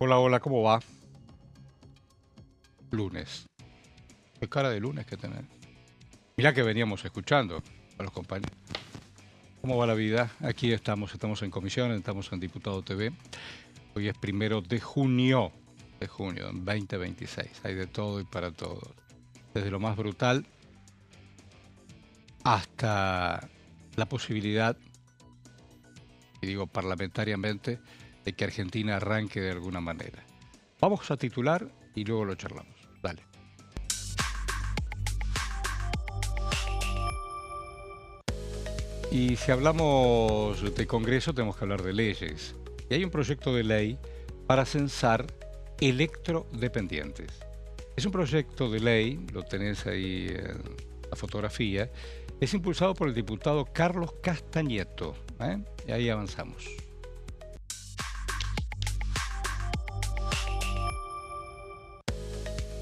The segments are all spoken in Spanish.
Hola, hola, ¿cómo va? Lunes. Qué cara de lunes que tenés. Mirá que veníamos escuchando a los compañeros. ¿Cómo va la vida? Aquí estamos en comisión, estamos en Diputado TV. Hoy es 1 de junio, 2026. Hay de todo y para todos. Desde lo más brutal hasta la posibilidad, y digo parlamentariamente, de que Argentina arranque de alguna manera. Vamos a titular y luego lo charlamos. Dale. Y si hablamos de Congreso, tenemos que hablar de leyes. Y hay un proyecto de ley para censar electrodependientes. Es un proyecto de ley, lo tenés ahí en la fotografía, es impulsado por el diputado Carlos Castañeto. Y ahí avanzamos.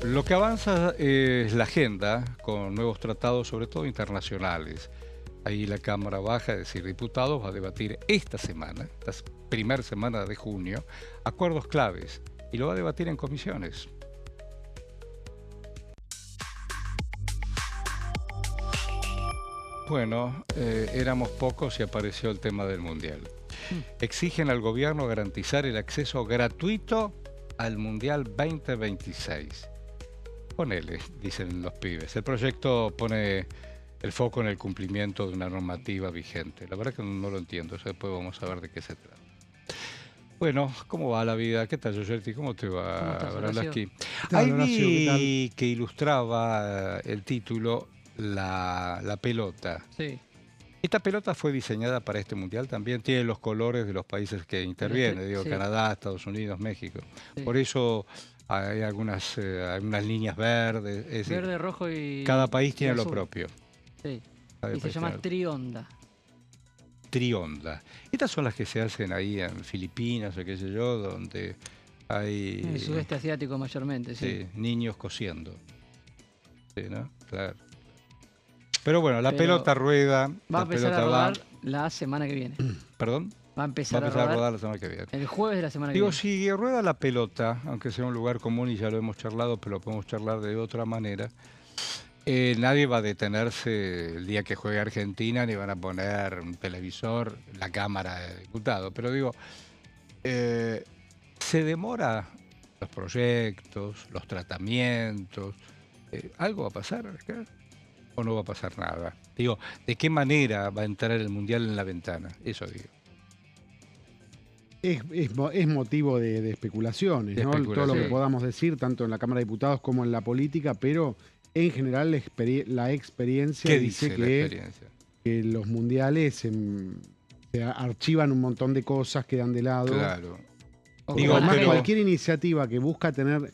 Lo que avanza es la agenda con nuevos tratados, sobre todo internacionales. Ahí la Cámara Baja, es decir, diputados, va a debatir esta semana, esta primera semana de junio, acuerdos claves y lo va a debatir en comisiones. Bueno, éramos pocos y apareció el tema del Mundial. Exigen al gobierno garantizar el acceso gratuito al Mundial 2026. Ponele, dicen los pibes. El proyecto pone el foco en el cumplimiento de una normativa vigente. La verdad que no lo entiendo, eso después vamos a ver de qué se trata. Bueno, ¿cómo va la vida? ¿Qué tal, Yoyerti? ¿Cómo te va, Bralaski? Ahí vi que ilustraba el título la pelota. Sí. Esta pelota fue diseñada para este mundial, también tiene los colores de los países que intervienen, digo, sí. Canadá, Estados Unidos, México. Sí. Por eso hay algunas líneas verdes. Es decir, verde, rojo y cada país tiene lo azul. propio. Sí. Cada Y se país llama tiene trionda. trionda. Estas son las que se hacen ahí en Filipinas o qué sé yo, donde hay... En el sudeste asiático mayormente, sí. Sí, niños cosiendo. Sí, ¿no? Claro. Pero bueno, la pelota rueda. Va a empezar a rodar la semana que viene. ¿Perdón? Va a empezar a rodar la semana que viene. el jueves de la semana que Digo, viene. si rueda la pelota, aunque sea un lugar común y ya lo hemos charlado, pero lo podemos charlar de otra manera, nadie va a detenerse el día que juegue Argentina, ni van a poner un televisor, la Cámara de Diputados. Pero digo, se demora los proyectos, los tratamientos. ¿Algo va a pasar acá? ¿O no va a pasar nada? Digo, ¿de qué manera va a entrar el Mundial en la ventana? Eso digo. Es motivo de especulaciones, ¿no? Todo lo que podamos decir, tanto en la Cámara de Diputados como en la política, pero en general la experiencia dice que los mundiales se archivan un montón de cosas, quedan de lado. Claro. Digo, además, cualquier iniciativa que busca tener...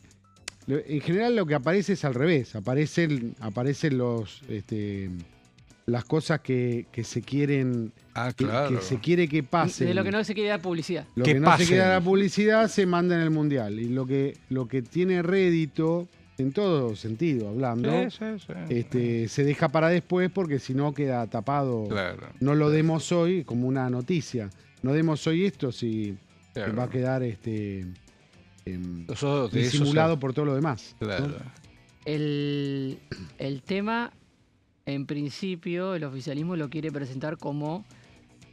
En general lo que aparece es al revés, aparecen las cosas que se quieren, que se quiere que pasen. De lo que no se quiere dar publicidad. Lo que no se quiere dar publicidad se manda en el Mundial. Y lo que tiene rédito, en todo sentido hablando, se deja para después porque si no queda tapado. Claro, no lo demos hoy como una noticia. No demos hoy esto si va a quedar disimulado por todo lo demás. Claro. ¿No? El tema, en principio, el oficialismo lo quiere presentar como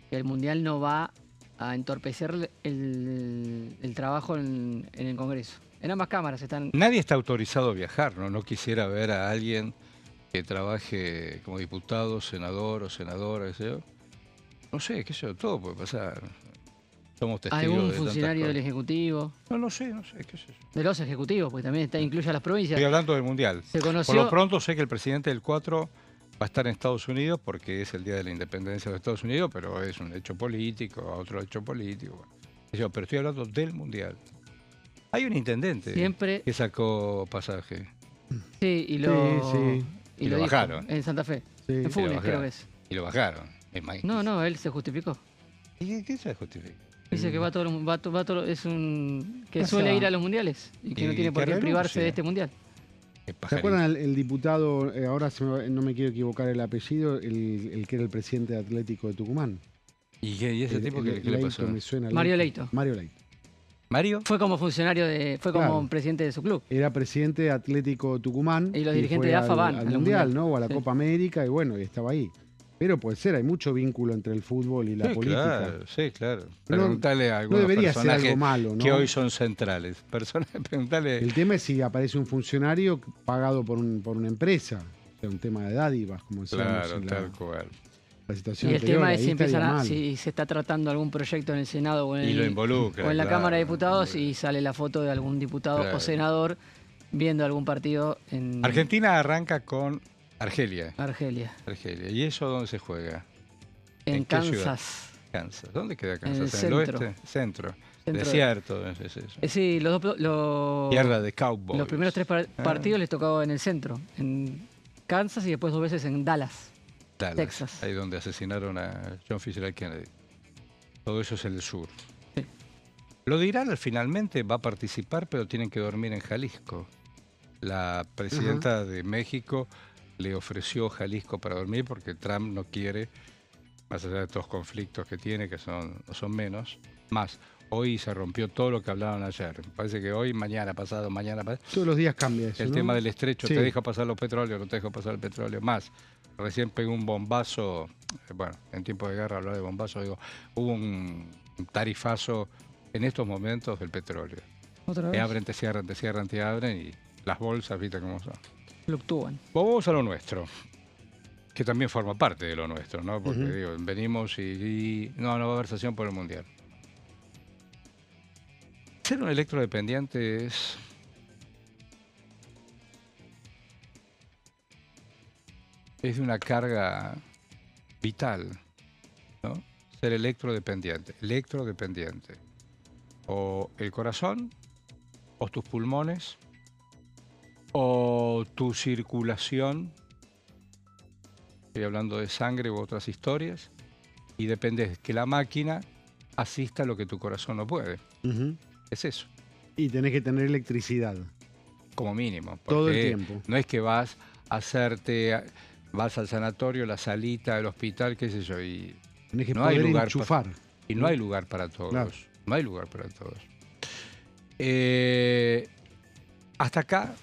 que el Mundial no va a entorpecer el trabajo en el Congreso. En ambas cámaras están... Nadie está autorizado a viajar, ¿no? No quisiera ver a alguien que trabaje como diputado, senador o senadora, qué sé yo. No sé, qué sé yo, todo puede pasar. Somos testigos ¿Algún de funcionario del Ejecutivo? No sé, qué sé yo. De los ejecutivos, porque también incluye a las provincias. Estoy hablando del Mundial. Se conoció... Por lo pronto sé que el presidente del 4 va a estar en Estados Unidos porque es el día de la independencia de Estados Unidos, pero es un hecho político, otro hecho político. Pero estoy hablando del Mundial. Hay un intendente que sacó pasaje. Sí, y lo bajaron. En Santa Fe. Sí. En Funes, creo que es. Y lo bajaron. No, él se justificó. ¿Y qué se justifica? Dice que que suele ir a los mundiales y que no tiene por qué privarse de este mundial. ¿Se acuerdan el diputado, ahora no me quiero equivocar el apellido, el que era el presidente de Atlético de Tucumán? ¿Y ese tipo qué le pasó? Me suena, Mario Leito. Mario Leito. ¿Mario? Fue como funcionario fue como presidente de su club. Era presidente de Atlético Tucumán. Y los dirigentes de AFA van al Mundial, ¿no? O a la Copa América, y bueno, y estaba ahí. Pero puede ser, hay mucho vínculo entre el fútbol y la política. Claro, sí, claro. Preguntale a algunos debería ser algo malo, ¿no? Que hoy son centrales. Preguntale. El tema es si aparece un funcionario pagado por una empresa. O sea, un tema de dádivas, como decíamos. Claro, tal cual. La situación y el anterior, tema es si se está tratando algún proyecto en el Senado o en, lo involucra, o en la Cámara de Diputados y sale la foto de algún diputado o senador viendo algún partido en... Argentina arranca con Argelia. Argelia. ¿Y eso dónde se juega? En Kansas. Kansas. ¿Dónde queda Kansas? ¿En el oeste? Centro. Desierto. Es eso. Sí, Tierra de cowboys. Los primeros 3 partidos les tocaba en el centro. En Kansas y después 2 veces en Dallas. Texas. Ahí donde asesinaron a John F. Kennedy. Todo eso es el sur. Sí. Lo de Irán finalmente va a participar, pero tienen que dormir en Jalisco. La presidenta de México le ofreció Jalisco para dormir porque Trump no quiere, más allá de todos los conflictos que tiene, que son menos, más. Hoy se rompió todo lo que hablaban ayer. Parece que hoy, mañana pasado. Todos los días cambia eso, el tema del estrecho, sí. te deja pasar los petróleos, no te deja pasar el petróleo, más. Recién pegó un bombazo, bueno, en tiempo de guerra, hablar de bombazo, digo, hubo un tarifazo en estos momentos del petróleo. ¿Otra vez? Te abren, te cierran, te abren y las bolsas, viste cómo son. Fluctúan. Vamos a lo nuestro, que también forma parte de lo nuestro, ¿no? Porque digo, venimos y no va a haber sesión por el Mundial. Ser un electrodependiente es de una carga vital, ¿no? Ser electrodependiente. O el corazón, o tus pulmones, o tu circulación. Estoy hablando de sangre u otras historias. Y depende de que la máquina asista a lo que tu corazón no puede. Es eso. Y tenés que tener electricidad. Como mínimo. Todo el tiempo. No es que vas al sanatorio, la salita, el hospital, qué sé yo, y tenés que no poder hay lugar enchufar. Y no hay lugar para todos. Claro. No hay lugar para todos. Hasta acá,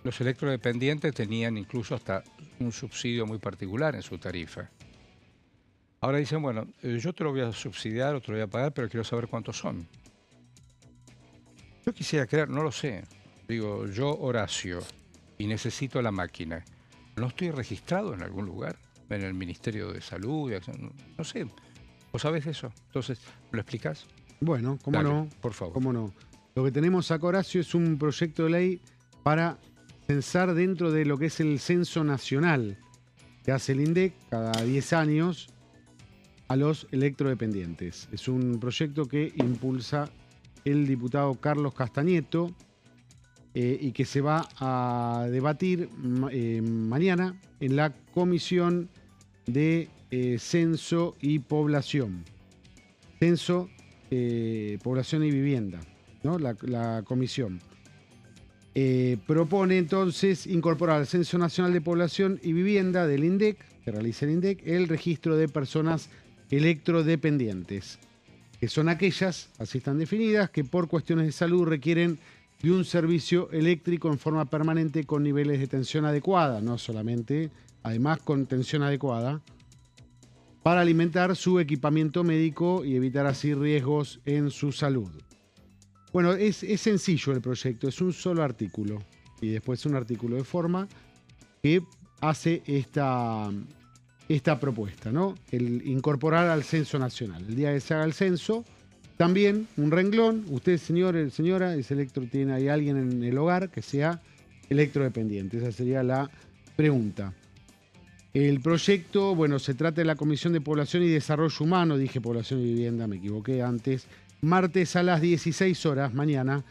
los electrodependientes tenían incluso hasta un subsidio muy particular en su tarifa. Ahora dicen, bueno, yo te lo voy a subsidiar o te lo voy a pagar, pero quiero saber cuántos son. Yo quisiera creer, no lo sé. Digo, yo, Horacio, y necesito la máquina. ¿No estoy registrado en algún lugar? ¿En el Ministerio de Salud? No sé. ¿Vos sabés de eso? Entonces, ¿me lo explicás? Bueno, cómo Dale, no. por favor. Cómo no. Lo que tenemos acá, Horacio, es un proyecto de ley para censar dentro de lo que es el censo nacional que hace el INDEC cada 10 años a los electrodependientes. Es un proyecto que impulsa el diputado Carlos Castañeto y que se va a debatir mañana en la Comisión de Censo y Población. Censo, Población y Vivienda, ¿no? La comisión. Propone entonces incorporar al Censo Nacional de Población y Vivienda del INDEC, que realiza el INDEC, el registro de personas electrodependientes, que son aquellas, así están definidas, que por cuestiones de salud requieren de un servicio eléctrico en forma permanente con niveles de tensión adecuada, no solamente, además con tensión adecuada, para alimentar su equipamiento médico y evitar así riesgos en su salud. Bueno, es sencillo el proyecto, es un solo artículo y después un artículo de forma que hace esta propuesta, ¿no? El incorporar al censo nacional. El día que se haga el censo, también un renglón, usted, señor, señora, tiene ahí alguien en el hogar que sea electrodependiente. Esa sería la pregunta. El proyecto, bueno, se trata de la Comisión de Población y Desarrollo Humano, dije Población y Vivienda, me equivoqué antes, martes a las 16 horas, mañana.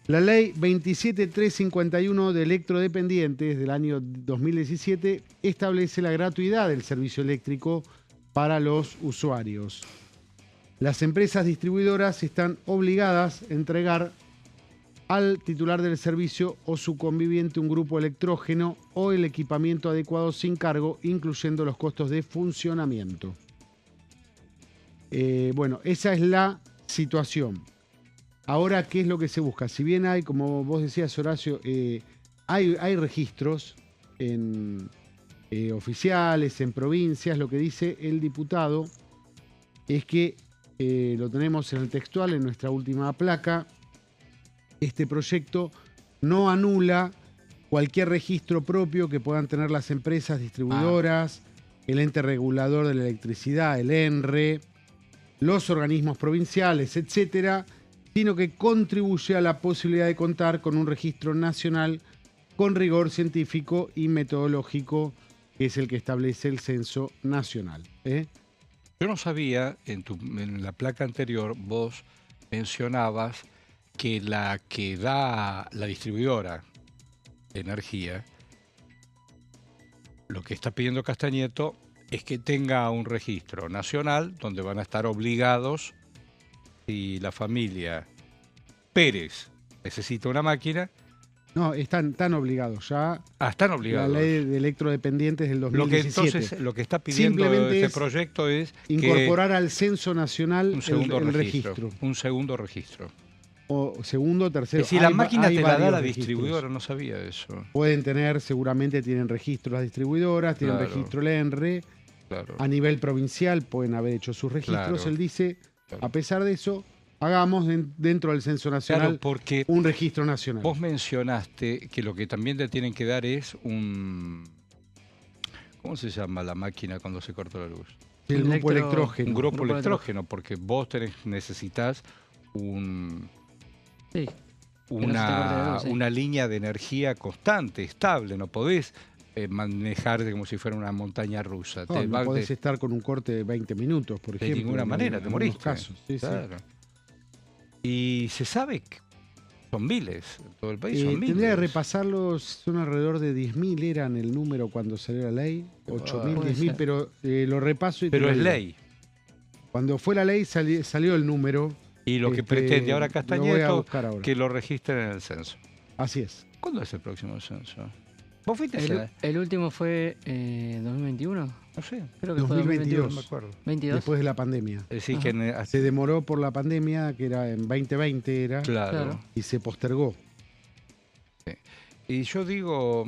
La ley 27351 de electrodependientes del año 2017 establece la gratuidad del servicio eléctrico para los usuarios. Las empresas distribuidoras están obligadas a entregar al titular del servicio o su conviviente un grupo electrógeno o el equipamiento adecuado sin cargo, incluyendo los costos de funcionamiento. Bueno, esa es la situación. Ahora, ¿qué es lo que se busca? Si bien hay, como vos decías, Horacio, hay registros oficiales, en provincias, lo que dice el diputado es que, lo tenemos en el textual, en nuestra última placa, este proyecto no anula cualquier registro propio que puedan tener las empresas distribuidoras, el ente regulador de la electricidad, el ENRE, los organismos provinciales, etcétera, sino que contribuye a la posibilidad de contar con un registro nacional con rigor científico y metodológico, que es el que establece el Censo Nacional. Yo no sabía, en la placa anterior vos mencionabas que la que da la distribuidora de energía, lo que está pidiendo Castañeto es que tenga un registro nacional donde van a estar obligados, si la familia Pérez necesita una máquina. No, están obligados ya. Están obligados. La ley de electrodependientes del 2017. Lo que está pidiendo este proyecto es incorporar al Censo Nacional el registro. Un segundo registro. O segundo, tercero. Es decir, la máquina te la da la distribuidora, no sabía eso. Pueden tener, seguramente tienen registro las distribuidoras, tienen registro el ENRE. Claro. A nivel provincial pueden haber hecho sus registros. Él dice, a pesar de eso, hagamos dentro del Censo Nacional un registro nacional. Vos mencionaste que lo que también te tienen que dar es un... ¿Cómo se llama la máquina cuando se corta la luz? El grupo electrógeno. Un grupo electrógeno, porque vos necesitas una línea de energía constante, estable. No podés manejar como si fuera una montaña rusa. No podés estar con un corte de 20 minutos, por ejemplo. De ninguna manera, te moriste. Casos. Sí, claro. Y se sabe que son miles, en todo el país son miles. Tendría que repasarlos, son alrededor de 10.000 eran el número cuando salió la ley, 8.000, 10.000, pero lo repaso y pero es ley. Cuando fue la ley salió el número. Y lo que pretende ahora Castañeto, que lo registren en el censo. Así es. ¿Cuándo es el próximo censo? ¿Vos fuiste el último fue 2021. No sé. Creo que 2022. fue 2022. No me acuerdo. 22. Después de la pandemia. Es decir, que se demoró por la pandemia, que era en 2020 era. Claro. Y se postergó. Sí. Y yo digo,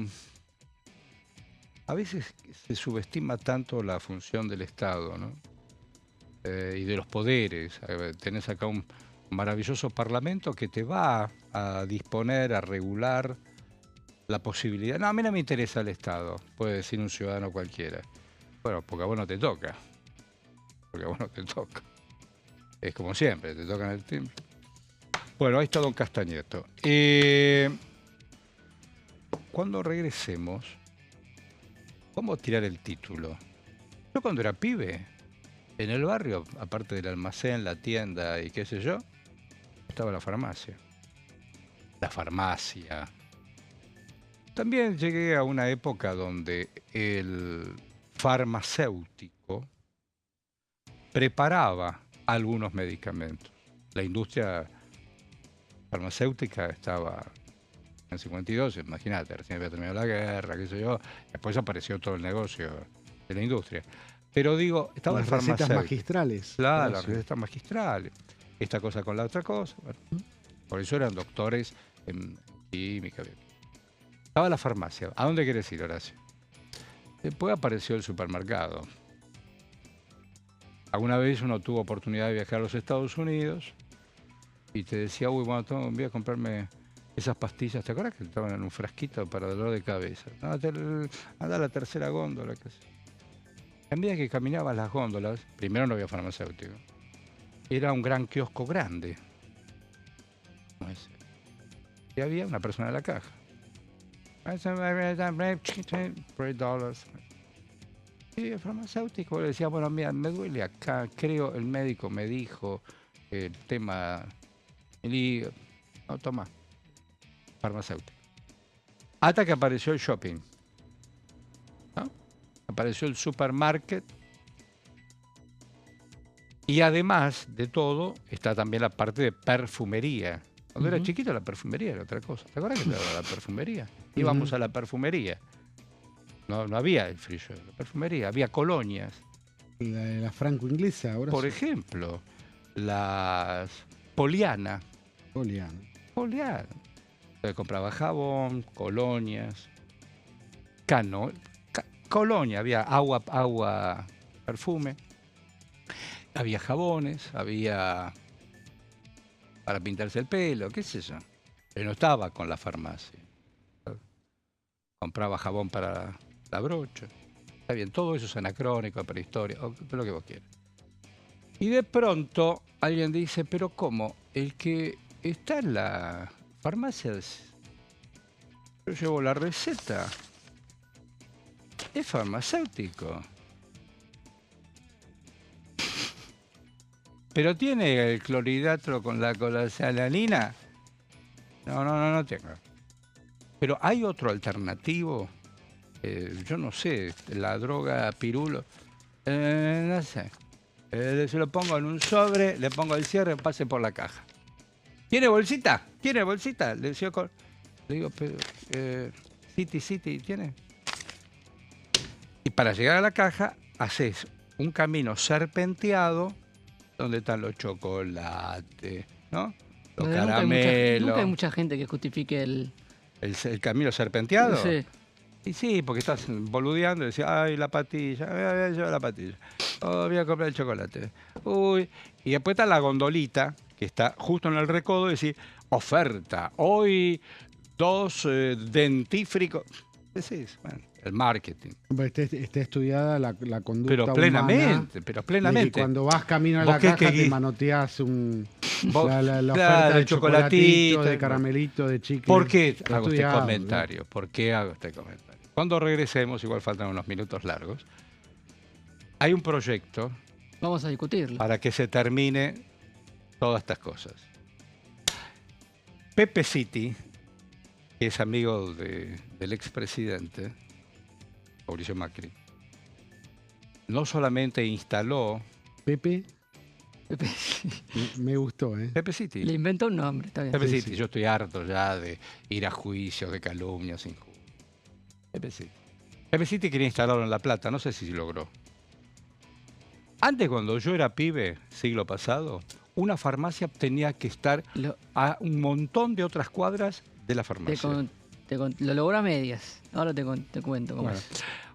a veces se subestima tanto la función del Estado, ¿no? Y de los poderes. Tenés acá un maravilloso parlamento que te va a disponer, a regular la posibilidad. No, a mí no me interesa el Estado, puede decir un ciudadano cualquiera. Bueno, porque a vos no te toca. Porque a vos no te toca. Es como siempre, te tocan el timbre. Bueno, ahí está don Castañeto. Cuando regresemos, vamos a tirar el título. Yo cuando era pibe, en el barrio, aparte del almacén, la tienda y qué sé yo, estaba la farmacia. La farmacia. También llegué a una época donde el farmacéutico preparaba algunos medicamentos. La industria farmacéutica estaba en el 52, imagínate, recién había terminado la guerra, qué sé yo, después apareció todo el negocio de la industria. Pero digo, estaba las recetas magistrales. Claro, las recetas magistrales. Esta cosa con la otra cosa. Bueno, por eso eran doctores en química. Estaba la farmacia. ¿A dónde querés ir, Horacio? Después apareció el supermercado. Alguna vez uno tuvo oportunidad de viajar a los Estados Unidos y te decía, uy, bueno, voy a comprarme esas pastillas. ¿Te acuerdas que estaban en un frasquito para dolor de cabeza? No, anda a la tercera góndola. A medida que caminabas las góndolas, primero no había farmacéutico. Era un gran kiosco grande. Como ese. Y había una persona en la caja. $3. Y el farmacéutico le decía, bueno, mira, me duele acá, creo, el médico me dijo el tema, no, toma, farmacéutico. Hasta que apareció el shopping, ¿no? Apareció el supermarket. Y además de todo, está también la parte de perfumería. Cuando era chiquito, la perfumería era otra cosa. ¿Te acuerdas que era la perfumería? Íbamos a la perfumería. No había el frío de la perfumería, había colonias. La franco-inglesa, ahora por ejemplo, las Poliana. Poliana. Entonces compraba jabón, colonias, colonia, había agua, perfume, había jabones, había para pintarse el pelo, qué sé yo. Pero no estaba con la farmacia. Compraba jabón para la brocha. Está bien, todo eso es anacrónico, prehistoria, lo que vos quieras. Y de pronto alguien dice, pero ¿cómo? El que está en la farmacia, yo llevo la receta, es farmacéutico. ¿Pero tiene el clorhidrato con la colacelanina? No tengo. Pero hay otro alternativo, yo no sé, la droga pirulo, no sé. Se lo pongo en un sobre, le pongo el cierre, pase por la caja. ¿Tiene bolsita? ¿Tiene bolsita? Le digo, pero, City, ¿tiene? Y para llegar a la caja, haces un camino serpenteado donde están los chocolates, ¿no? Los caramelos. Nunca hay mucha gente que justifique el camino serpenteado. Sí. Y sí, porque estás boludeando y decís, ay, la patilla, voy a llevar la patilla. Oh, voy a comprar el chocolate. Uy. Y después está la gondolita, que está justo en el recodo, y decís, oferta, hoy 2 dentífricos. Decís, bueno, el marketing. Está estudiada la conducta pero plenamente, humana, de que cuando vas camino a la caja te manoteas la oferta de chocolatito, de caramelito, de chicle. ¿Por qué hago este comentario? ¿Por qué hago este comentario? Cuando regresemos, igual faltan unos minutos largos, hay un proyecto. Vamos a discutirlo. Para que se termine todas estas cosas. Pepe City, que es amigo del expresidente Mauricio Macri, no solamente instaló... Pepe me gustó, ¿eh? Pepe City. Le inventó un nombre, está bien. Pepe City, yo estoy harto ya de ir a juicios, de calumnias, injurias. Pepe City. Pepe City quería instalarlo en La Plata, no sé si logró. Antes, cuando yo era pibe, siglo pasado, una farmacia tenía que estar a un montón de otras cuadras de la farmacia. Lo logró a medias. Ahora te cuento cómo es.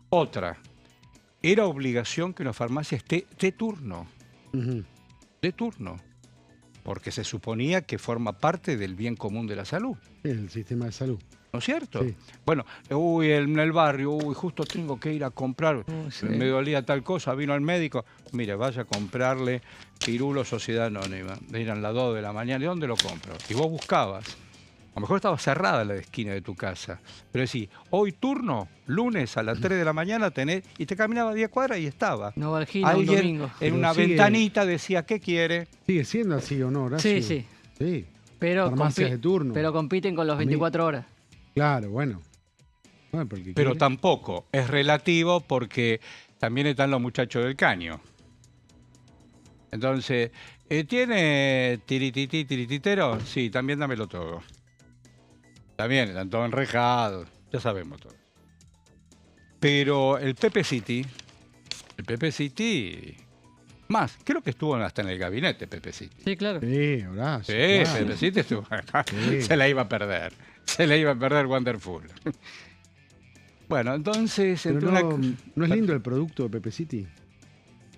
Otra. Era obligación que una farmacia esté de turno. De turno. Porque se suponía que forma parte del bien común de la salud. El sistema de salud. ¿No es cierto? Sí. Bueno, en el barrio, justo tengo que ir a comprar, sí. Me dolía tal cosa, vino el médico, mire, vaya a comprarle Pirulo Sociedad Anónima. Eran las 2 de la mañana, ¿y dónde lo compro? Y vos buscabas. A lo mejor estaba cerrada la esquina de tu casa, pero decís, hoy turno, lunes a las 3 de la mañana tenés, y te caminaba 10 cuadras y estaba. No, Valgina, un domingo. En una ventanita decía, ¿qué quiere? Sigue siendo así o no, Horacio. Sí. Pero farmacias de turno. Pero compiten con los 24 horas. Claro, bueno. Pero tampoco, es relativo porque también están los muchachos del caño. Entonces, ¿tiene tirititero? Sí, también dámelo todo. También, están todos enrejados, ya sabemos todo. Pero el Pepe City, más, creo que estuvo hasta en el gabinete Pepe City. Sí, claro. Sí, Horacio. Sí, claro. Pepe City estuvo acá. Sí. Se la iba a perder. Wonderful. Bueno, entonces... ¿No es lindo el producto de Pepe City?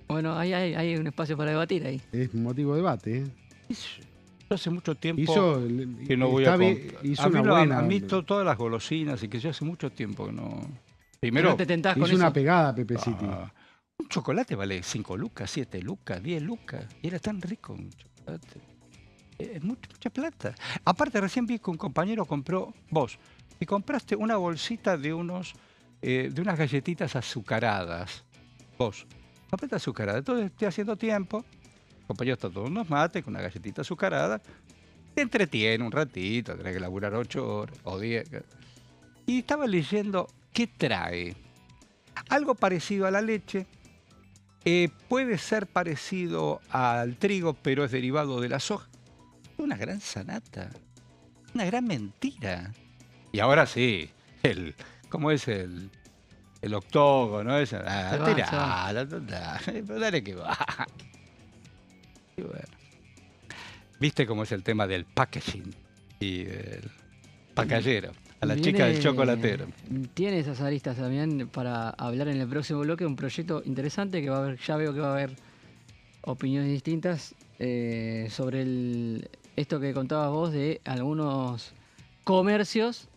Bueno, hay un espacio para debatir ahí. Es motivo de debate, ¿eh? Yo hace mucho tiempo que no voy a comprar. A mí todas las golosinas y que yo hace mucho tiempo que no... Primero, no te tentás con hizo una pegada Pepe City. Un chocolate vale 5 lucas, 7 lucas, 10 lucas. Y era tan rico un chocolate. Es mucha plata. Aparte, recién vi que un compañero compró, vos, y compraste una bolsita de unas galletitas azucaradas. Vos, compraste azucaradas. Entonces, estoy haciendo tiempo. El compañero está tomando unos mates con una galletita azucarada. Te entretiene un ratito, tenés que laburar 8 horas o 10. Y estaba leyendo qué trae. Algo parecido a la leche. Puede ser parecido al trigo, pero es derivado de la soja. Una gran sanata, una gran mentira. Y ahora sí, ¿cómo es el octógono? Dale que va. Y bueno. ¿Viste cómo es el tema del packaging y del pacallero? A la chica del chocolatero. Tiene esas aristas también para hablar en el próximo bloque, un proyecto interesante que va a haber, ya veo que va a haber opiniones distintas sobre esto que contabas vos de algunos comercios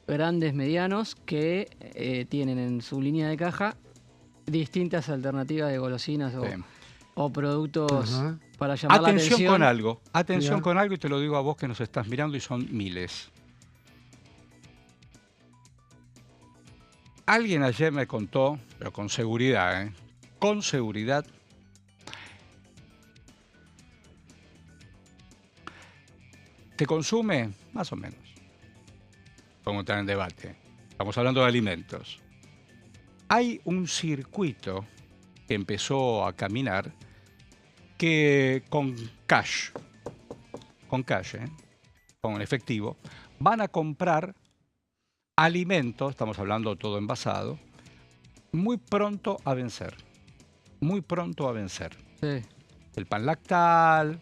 grandes, medianos, que tienen en su línea de caja distintas alternativas de golosinas o productos para llamar la atención. Atención con algo, y te lo digo a vos que nos estás mirando y son miles. Alguien ayer me contó, pero con seguridad, con seguridad, ¿te consume? Más o menos. Vamos a entrar en debate. Estamos hablando de alimentos. Hay un circuito que empezó a caminar que con cash, con efectivo, van a comprar alimentos, estamos hablando todo envasado, muy pronto a vencer. Muy pronto a vencer. Sí. El pan lactal,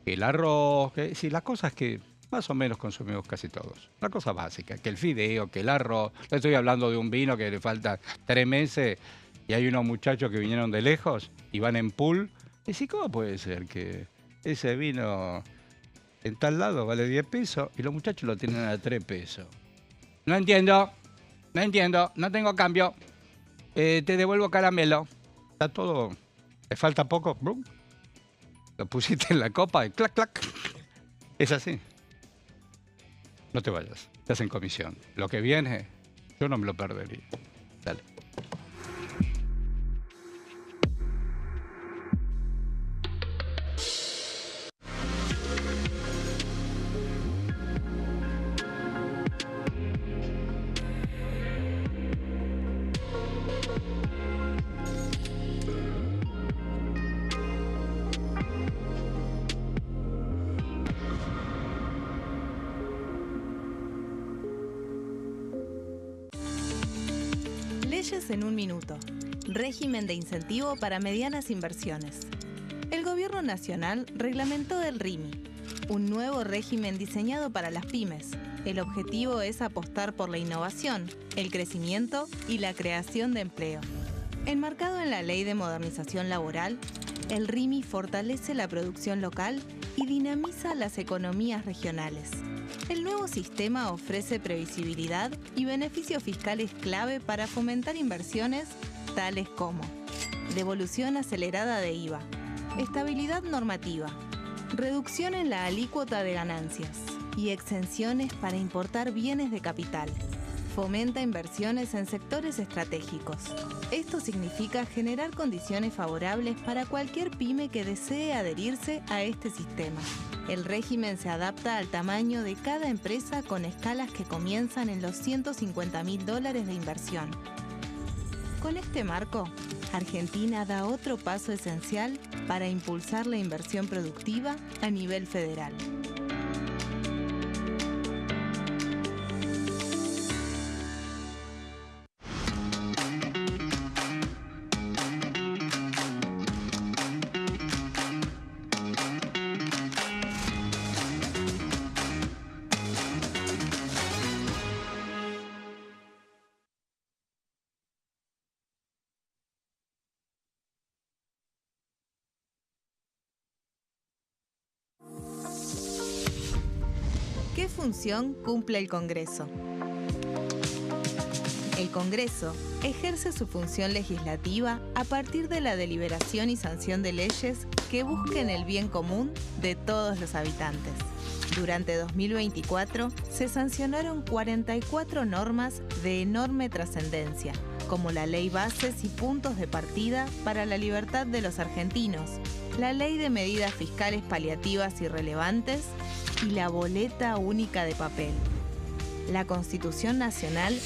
el arroz, sí, las cosas que más o menos consumimos casi todos. La cosa básica, que el fideo, que el arroz. No estoy hablando de un vino que le falta 3 meses y hay unos muchachos que vinieron de lejos y van en pool. Y sí, ¿cómo puede ser que ese vino en tal lado vale 10 pesos y los muchachos lo tienen a 3 pesos? No entiendo, no tengo cambio. Te devuelvo caramelo. Está todo, le falta poco. ¡Brum! Lo pusiste en la copa y clac, clac. Es así. No te vayas, estás en comisión. Lo que viene, yo no me lo perdería. Dale. Leyes en un minuto. Régimen de incentivo para medianas inversiones. El Gobierno Nacional reglamentó el RIMI, un nuevo régimen diseñado para las pymes. El objetivo es apostar por la innovación, el crecimiento y la creación de empleo. Enmarcado en la Ley de Modernización Laboral, el RIMI fortalece la producción local y dinamiza las economías regionales. El nuevo sistema ofrece previsibilidad y beneficios fiscales clave para fomentar inversiones tales como devolución acelerada de IVA, estabilidad normativa, reducción en la alícuota de ganancias y exenciones para importar bienes de capital. Fomenta inversiones en sectores estratégicos. Esto significa generar condiciones favorables para cualquier pyme que desee adherirse a este sistema. El régimen se adapta al tamaño de cada empresa con escalas que comienzan en los $150.000 de inversión. Con este marco, Argentina da otro paso esencial para impulsar la inversión productiva a nivel federal. ¿Qué función cumple el Congreso? El Congreso ejerce su función legislativa a partir de la deliberación y sanción de leyes que busquen el bien común de todos los habitantes. Durante 2024 se sancionaron 44 normas de enorme trascendencia, como la Ley Bases y Puntos de Partida para la Libertad de los Argentinos, la Ley de Medidas Fiscales Paliativas y Relevantes y la Boleta Única de Papel. La Constitución Nacional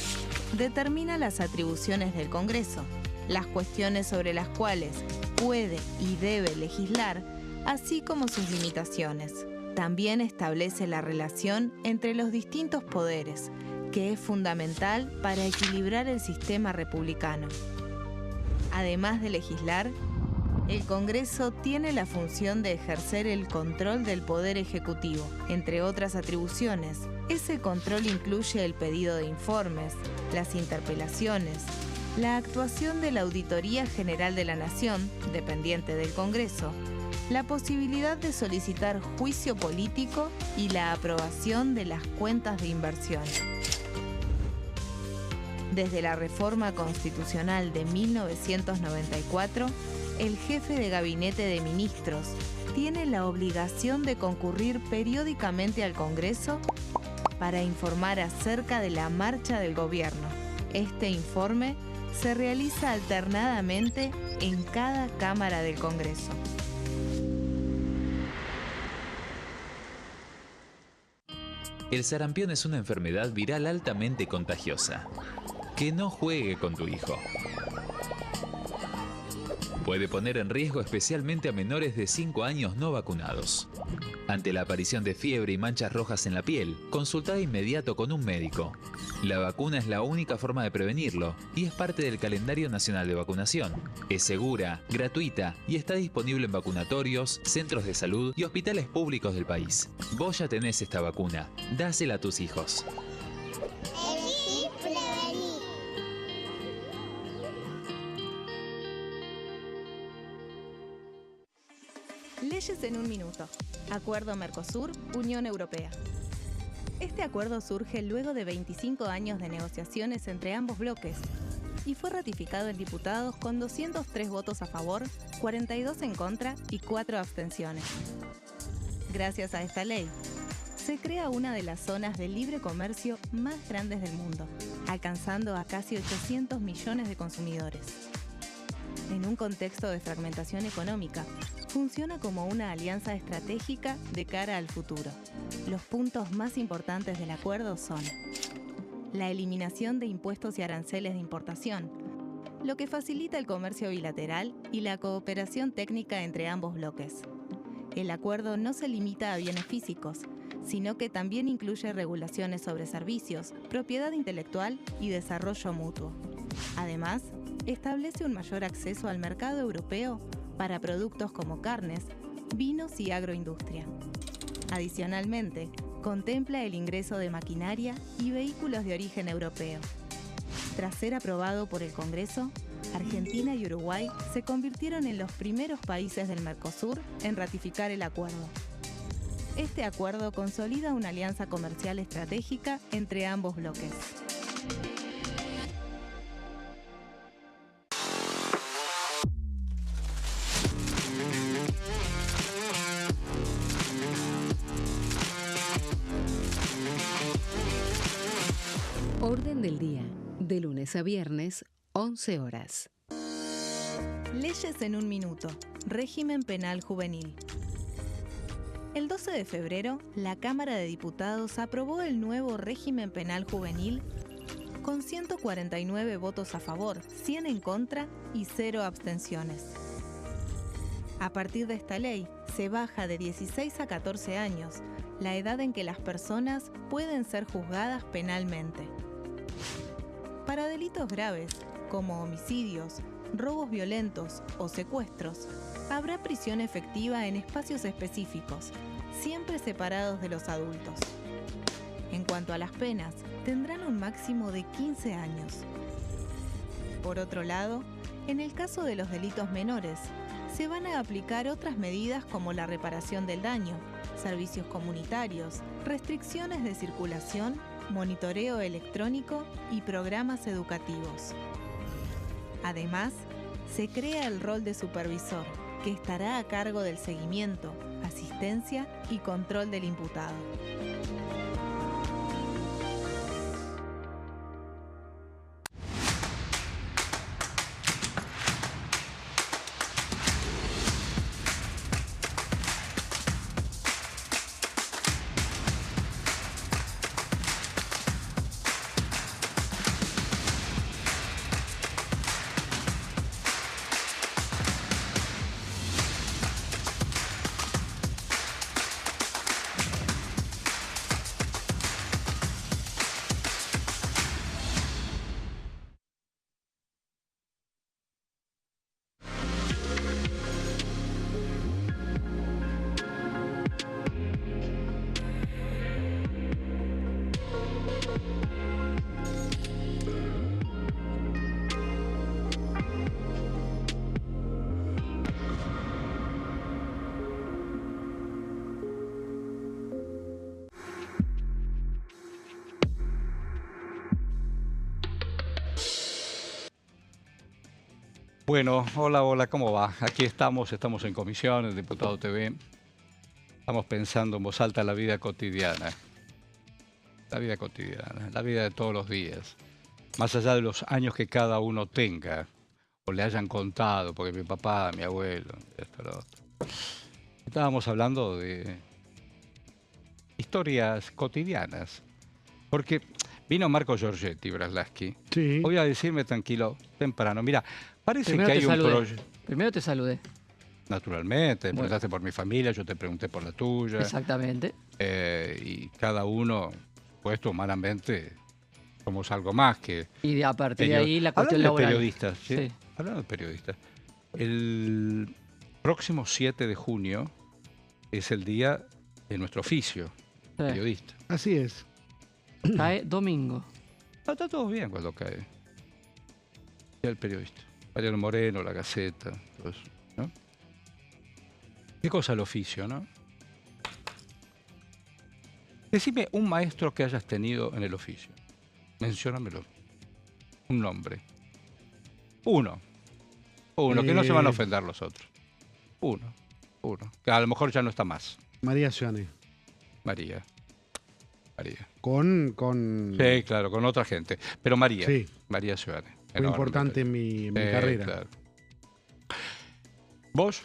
determina las atribuciones del Congreso, las cuestiones sobre las cuales puede y debe legislar, así como sus limitaciones. También establece la relación entre los distintos poderes, que es fundamental para equilibrar el sistema republicano. Además de legislar, El Congreso tiene la función de ejercer el control del Poder Ejecutivo. Entre otras atribuciones, ese control incluye el pedido de informes, las interpelaciones, la actuación de la Auditoría General de la Nación, dependiente del Congreso, la posibilidad de solicitar juicio político y la aprobación de las cuentas de inversión. Desde la reforma constitucional de 1994, el jefe de gabinete de ministros tiene la obligación de concurrir periódicamente al Congreso para informar acerca de la marcha del gobierno. Este informe se realiza alternadamente en cada Cámara del Congreso. El sarampión es una enfermedad viral altamente contagiosa. Que no juegue con tu hijo. Puede poner en riesgo especialmente a menores de 5 años no vacunados. Ante la aparición de fiebre y manchas rojas en la piel, consulta de inmediato con un médico. La vacuna es la única forma de prevenirlo y es parte del calendario nacional de vacunación. Es segura, gratuita y está disponible en vacunatorios, centros de salud y hospitales públicos del país. Vos ya tenés esta vacuna. Dásela a tus hijos. Leyes en un minuto. Acuerdo Mercosur-Unión Europea. Este acuerdo surge luego de 25 años de negociaciones entre ambos bloques y fue ratificado en diputados con 203 votos a favor, 42 en contra y 4 abstenciones. Gracias a esta ley, se crea una de las zonas de libre comercio más grandes del mundo, alcanzando a casi 800 millones de consumidores. En un contexto de fragmentación económica, funciona como una alianza estratégica de cara al futuro. Los puntos más importantes del acuerdo son la eliminación de impuestos y aranceles de importación, lo que facilita el comercio bilateral y la cooperación técnica entre ambos bloques. El acuerdo no se limita a bienes físicos, sino que también incluye regulaciones sobre servicios, propiedad intelectual y desarrollo mutuo. Además, establece un mayor acceso al mercado europeo para productos como carnes, vinos y agroindustria. Adicionalmente, contempla el ingreso de maquinaria y vehículos de origen europeo. Tras ser aprobado por el Congreso, Argentina y Uruguay se convirtieron en los primeros países del Mercosur en ratificar el acuerdo. Este acuerdo consolida una alianza comercial estratégica entre ambos bloques. Orden del día, de lunes a viernes, 11 horas. Leyes en un minuto. Régimen penal juvenil. El 12 de febrero, la Cámara de Diputados aprobó el nuevo régimen penal juvenil con 149 votos a favor, 100 en contra y 0 abstenciones. A partir de esta ley, se baja de 16 a 14 años la edad en que las personas pueden ser juzgadas penalmente. Para delitos graves, como homicidios, robos violentos o secuestros, habrá prisión efectiva en espacios específicos, siempre separados de los adultos. En cuanto a las penas, tendrán un máximo de 15 años. Por otro lado, en el caso de los delitos menores, se van a aplicar otras medidas como la reparación del daño, servicios comunitarios, restricciones de circulación, monitoreo electrónico y programas educativos. Además, se crea el rol de supervisor, que estará a cargo del seguimiento, asistencia y control del imputado. Bueno, hola, ¿cómo va? Aquí estamos en comisión, el Diputado TV. Estamos pensando en voz alta la vida cotidiana. La vida de todos los días. Más allá de los años que cada uno tenga, o le hayan contado, porque mi papá, mi abuelo, esto, lo otro. Estábamos hablando de historias cotidianas. Porque vino Marco Giorgetti, Braslaschi. Sí. Voy a decirme tranquilo, temprano. Mira, parece Primero que hay te un saludé. proyecto. Primero te saludé. Naturalmente, Bueno. preguntaste por mi familia, yo te pregunté por la tuya. Exactamente. Y cada uno, puesto humanamente, somos algo más que... Y a partir de ahí la cuestión Hablando de laboral. periodistas, ¿sí? Sí. Hablando de periodistas, el próximo 7 de junio es el día de nuestro oficio, Sí. periodista. Así es. Cae domingo. No, está todo bien cuando cae. Día del periodista. Mariano Moreno, La Gaceta, todo eso, ¿no? Qué cosa el oficio, ¿no? Decime un maestro que hayas tenido en el oficio. Menciónamelo. Un nombre. Uno, que no se van a ofender los otros. Uno. Que a lo mejor ya no está más. María Ciane. María. Con... Sí, claro, con otra gente. Pero María. Sí. María Ciudad. Fue importante en mi carrera. Claro. ¿Vos?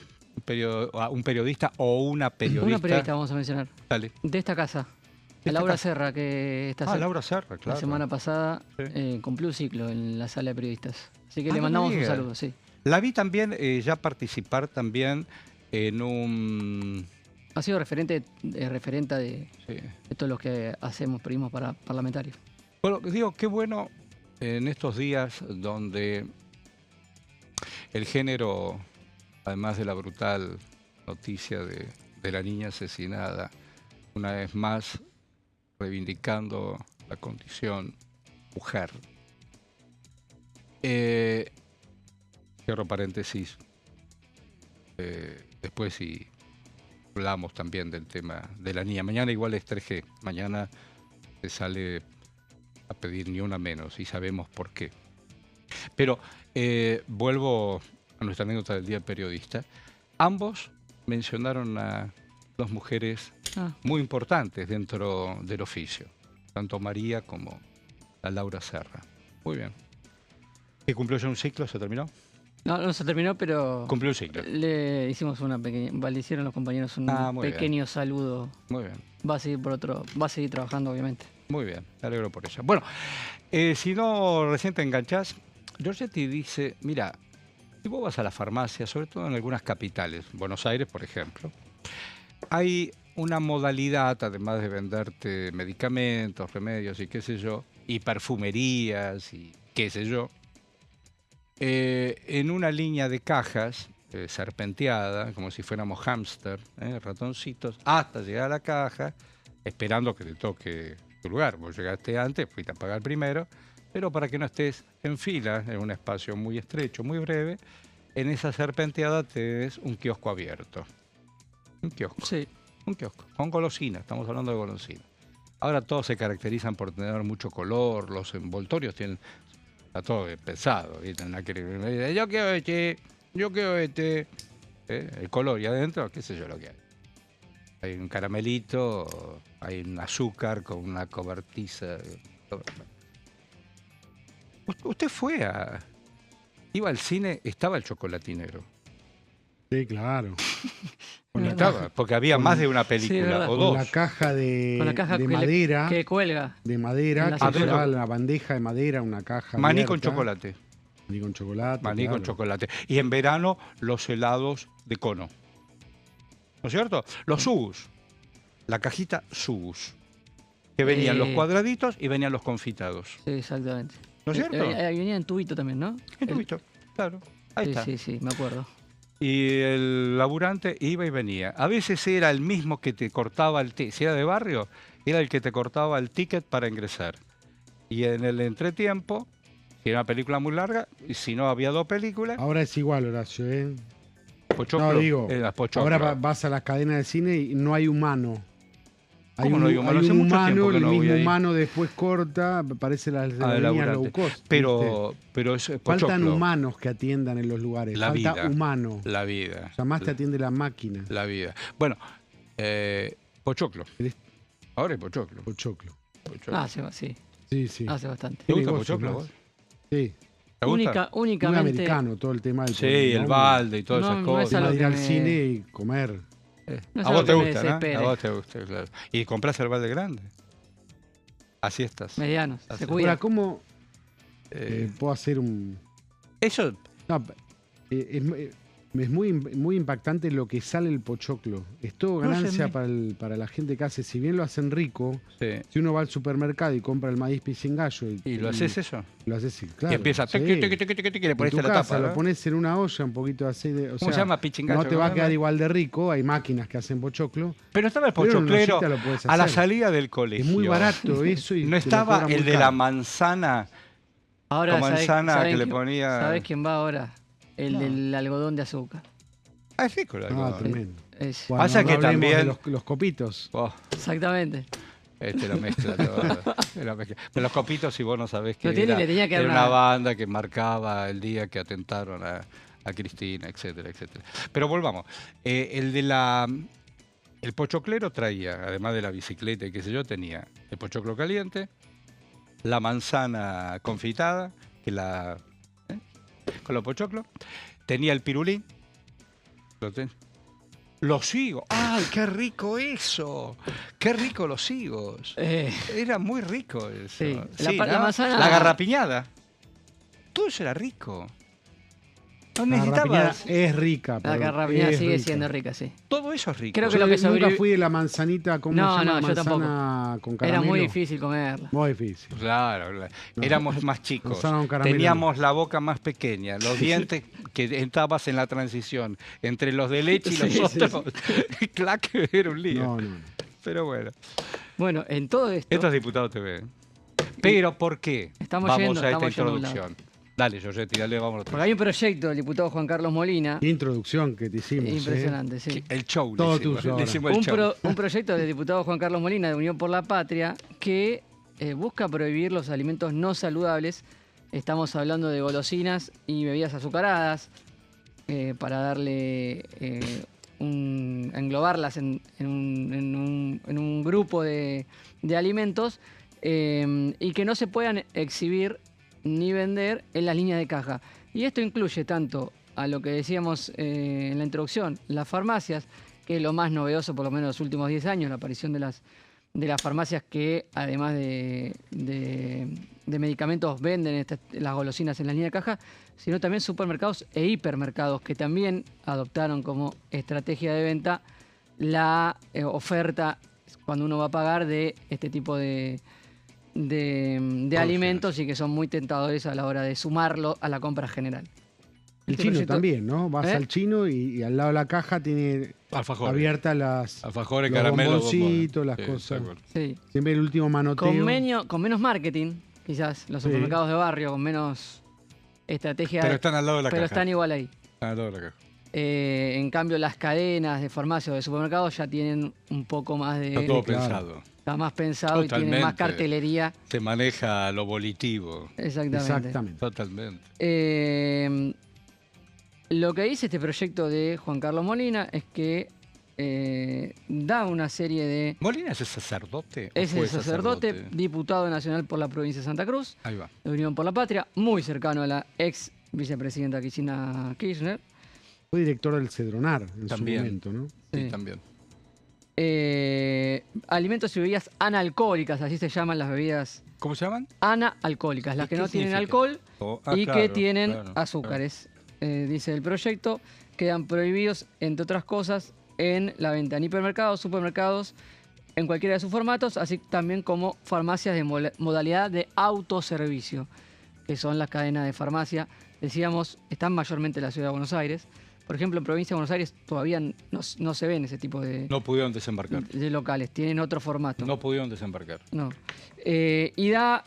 ¿Un periodista o una periodista? Una periodista vamos a mencionar. Dale. De esta casa. ¿De A Laura esta casa? Serra, que está Laura Serra, claro. la semana pasada Sí. cumplió un ciclo en la sala de periodistas. Así que Ah, le no mandamos me un digas. saludo, sí. La vi también ya participar también en un... Ha sido referenta de Sí. todos los que hacemos periodismo parlamentario. Bueno, digo, qué bueno en estos días donde el género, además de la brutal noticia de la niña asesinada, una vez más reivindicando la condición mujer. Cierro paréntesis. Después si hablamos también del tema de la niña. Mañana igual es 3G. Mañana se sale a pedir ni una menos y sabemos por qué. Pero vuelvo a nuestra anécdota del Día del Periodista. Ambos mencionaron a dos mujeres muy importantes dentro del oficio, tanto María como la Laura Serra. Muy bien. ¿Que cumplió ya un ciclo? ¿Se terminó? No se terminó, pero Cumplió un ciclo. le hicimos una pequeña, le hicieron los compañeros un muy pequeño saludo. Muy bien. Va a seguir trabajando, obviamente. Muy bien, me alegro por ella. Bueno, si no recién te enganchás, Giorgetti dice, mira, si vos vas a la farmacia, sobre todo en algunas capitales, Buenos Aires, por ejemplo, hay una modalidad, además de venderte medicamentos, remedios y qué sé yo, y perfumerías y qué sé yo, en una línea de cajas serpenteada, como si fuéramos hámster, ratoncitos, hasta llegar a la caja, esperando que te toque tu lugar. Vos llegaste antes, fuiste a pagar primero, pero para que no estés en fila, en un espacio muy estrecho, muy breve, en esa serpenteada tenés un kiosco abierto. Un kiosco. Sí. Un kiosco. Con golosinas, estamos hablando de golosinas. Ahora todos se caracterizan por tener mucho color, los envoltorios tienen... Está todo pensado, ¿viste? Yo quiero este, el color y adentro, qué sé yo lo que hay. Hay un caramelito, hay un azúcar con una cobertiza. Usted iba al cine, estaba el chocolatinero. Sí, claro. Estaba, porque había más de una película, o Con dos. la caja de que madera. que cuelga. De madera, la que cintura. llevaba la bandeja de madera, una caja Maní abierta. con chocolate. Maní con chocolate. Maní claro. con chocolate. Y en verano, los helados de cono. ¿No es cierto? Los Sugus. La cajita Sugus. Que venían los cuadraditos y venían los confitados. Sí, exactamente. ¿No es cierto? Venía en tubito también, ¿no? ¿Qué tú visto? Claro. Ahí está. Sí, me acuerdo. Y el laburante iba y venía. A veces era el mismo que te cortaba el ticket. Si era de barrio, era el que te cortaba el ticket para ingresar. Y en el entretiempo, si era una película muy larga, y si no había dos películas, Ahora es igual, Horacio, ¿eh? pochoclo, No, digo, era pochoclo. ahora vas a las cadenas de cine y no hay humano. Hay un humano, el mismo humano después corta, parece la línea low cost. Pero es pochoclo. Faltan humanos que atiendan en los lugares. Falta humano. La vida. O sea, más te atiende la máquina. La vida. Bueno, pochoclo. Ahora es pochoclo. Pochoclo. Sí. Sí. Hace bastante. ¿Te gusta pochoclo vos? Sí. ¿Te gusta? Únicamente. Muy americano todo el tema del el balde y todas esas cosas. No ir al cine y comer. A vos te gusta, ¿no? A vos te gusta, claro. ¿Y compras el balde grande? Así estás. Medianos. Se cuida. Ahora, ¿cómo puedo hacer un...? Eso... No, es muy impactante lo que sale el pochoclo. Es todo ganancia para la gente que hace. Si bien lo hacen rico, si uno va al supermercado y compra el maíz pisingallo... ¿Y lo haces eso? Lo haces, claro. Y empieza... le pones la tapa, ¿no? Lo pones en una olla, un poquito de aceite... ¿Cómo se llama? Pichingallo. No te va a quedar igual de rico. Hay máquinas que hacen pochoclo. Pero estaba el pochoclero a la salida del colegio. Es muy barato eso. Y no estaba el de la manzana... Ahora, la manzana que le ponía... ¿Sabés quién va ahora? El del algodón de azúcar. Es rico el algodón. Tremendo. Pasa que también... Los copitos. Exactamente. Lo mezcla todo. Pero los copitos, si vos no sabés que era una banda que marcaba el día que atentaron a Cristina, etcétera, etcétera. Pero volvamos. El pochoclero traía, además de la bicicleta y qué sé yo, tenía el pochoclo caliente, la manzana confitada, con los pochoclos, tenía el pirulín, los higos. ¡Ay, qué rico eso! ¡Qué rico los higos! Era muy rico eso. Sí. La manzana... La garrapiñada. Todo eso era rico. No necesitabas... Es rica. La garrapiñada sigue siendo rica, sí. Todo eso es rico. Creo que nunca fui de la manzanita con manzana yo tampoco. Con caramelo. Era muy difícil comerla. Muy difícil. Claro. Éramos más chicos. Teníamos la boca más pequeña. Los dientes que estabas en la transición entre los de leche y los otros. Claro que era un lío. No. Pero bueno. Bueno, en todo esto... Estos diputados TV. Pero ¿por qué? Vamos a esta introducción. Dale, Giorgetti, dale, vámonos. Porque hay un proyecto del diputado Juan Carlos Molina. Qué introducción que te hicimos. Impresionante, sí. El show. Todo tuyo. Un proyecto del diputado Juan Carlos Molina de Unión por la Patria que busca prohibir los alimentos no saludables. Estamos hablando de golosinas y bebidas azucaradas para darle englobarlas en un grupo de alimentos y que no se puedan exhibir ni vender en las líneas de caja. Y esto incluye tanto a lo que decíamos en la introducción, las farmacias, que es lo más novedoso por lo menos en los últimos 10 años, la aparición de las farmacias que además de medicamentos venden las golosinas en la línea de caja, sino también supermercados e hipermercados que también adoptaron como estrategia de venta la oferta cuando uno va a pagar de este tipo de alimentos y que son muy tentadores a la hora de sumarlo a la compra general. El chino también, ¿no? Vas al chino y al lado de la caja tiene abiertas los bomboncitos, las cosas. Sí. Siempre el último manoteo. Con menos marketing, quizás, los supermercados de barrio, con menos estrategia. Pero están al lado de la caja. Pero están igual ahí. Están al lado de la caja. En cambio, las cadenas de farmacia o de supermercados ya tienen un poco más de... Está todo pensado. Está más pensado. Totalmente. Y tiene más cartelería. Se maneja lo volitivo. Exactamente. Totalmente. Lo que dice este proyecto de Juan Carlos Molina es que da una serie de... ¿Molina es el sacerdote? Es el sacerdote, diputado nacional por la provincia de Santa Cruz. Ahí va. De Unión por la Patria, muy cercano a la ex vicepresidenta Cristina Kirchner. Fue director del Cedronar en su momento, ¿no? Sí, también. Alimentos y bebidas analcohólicas, así se llaman las bebidas. ¿Cómo se llaman? Analcohólicas, las que no tienen alcohol y que tienen azúcares. Dice el proyecto, quedan prohibidos, entre otras cosas, en la venta en hipermercados, supermercados, en cualquiera de sus formatos, así también como farmacias de modalidad de autoservicio, que son las cadenas de farmacia. Decíamos, están mayormente en la ciudad de Buenos Aires. Por ejemplo, en provincia de Buenos Aires todavía no se ven ese tipo de... No pudieron desembarcar. De locales, tienen otro formato. No pudieron desembarcar. No. Y da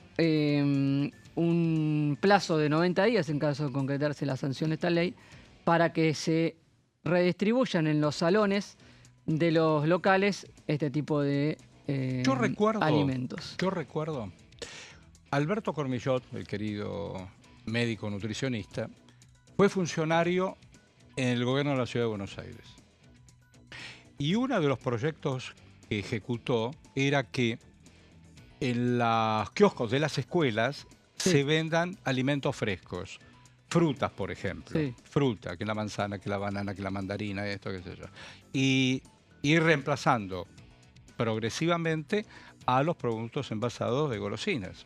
un plazo de 90 días, en caso de concretarse la sanción de esta ley, para que se redistribuyan en los salones de los locales este tipo de alimentos. Yo recuerdo, Alberto Cormillot, el querido médico nutricionista, fue funcionario en el gobierno de la Ciudad de Buenos Aires. Y uno de los proyectos que ejecutó era que en los kioscos de las escuelas se vendan alimentos frescos. Frutas, por ejemplo. Sí. Fruta, que la manzana, que la banana, que la mandarina, esto, qué sé yo. Y ir reemplazando progresivamente a los productos envasados de golosinas.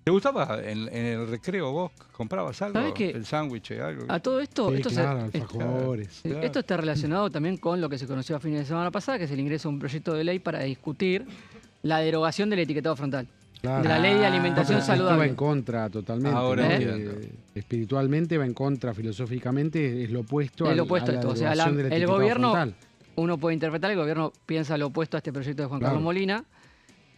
¿Te gustaba en el recreo vos? ¿Comprabas algo? ¿Sabés qué? ¿El sándwich? Algo? A todo esto, Sí, claro, alfajores. Esto está relacionado también con lo que se conoció a fines de semana pasada, que es el ingreso de un proyecto de ley para discutir la derogación del etiquetado frontal. Claro. De la ley de alimentación saludable. Va en contra totalmente. Ahora espiritualmente va en contra, filosóficamente es lo opuesto, Es lo opuesto a a la esto. O sea, derogación del el etiquetado gobierno, frontal. uno puede interpretar, el gobierno piensa lo opuesto a este proyecto de Juan Carlos Molina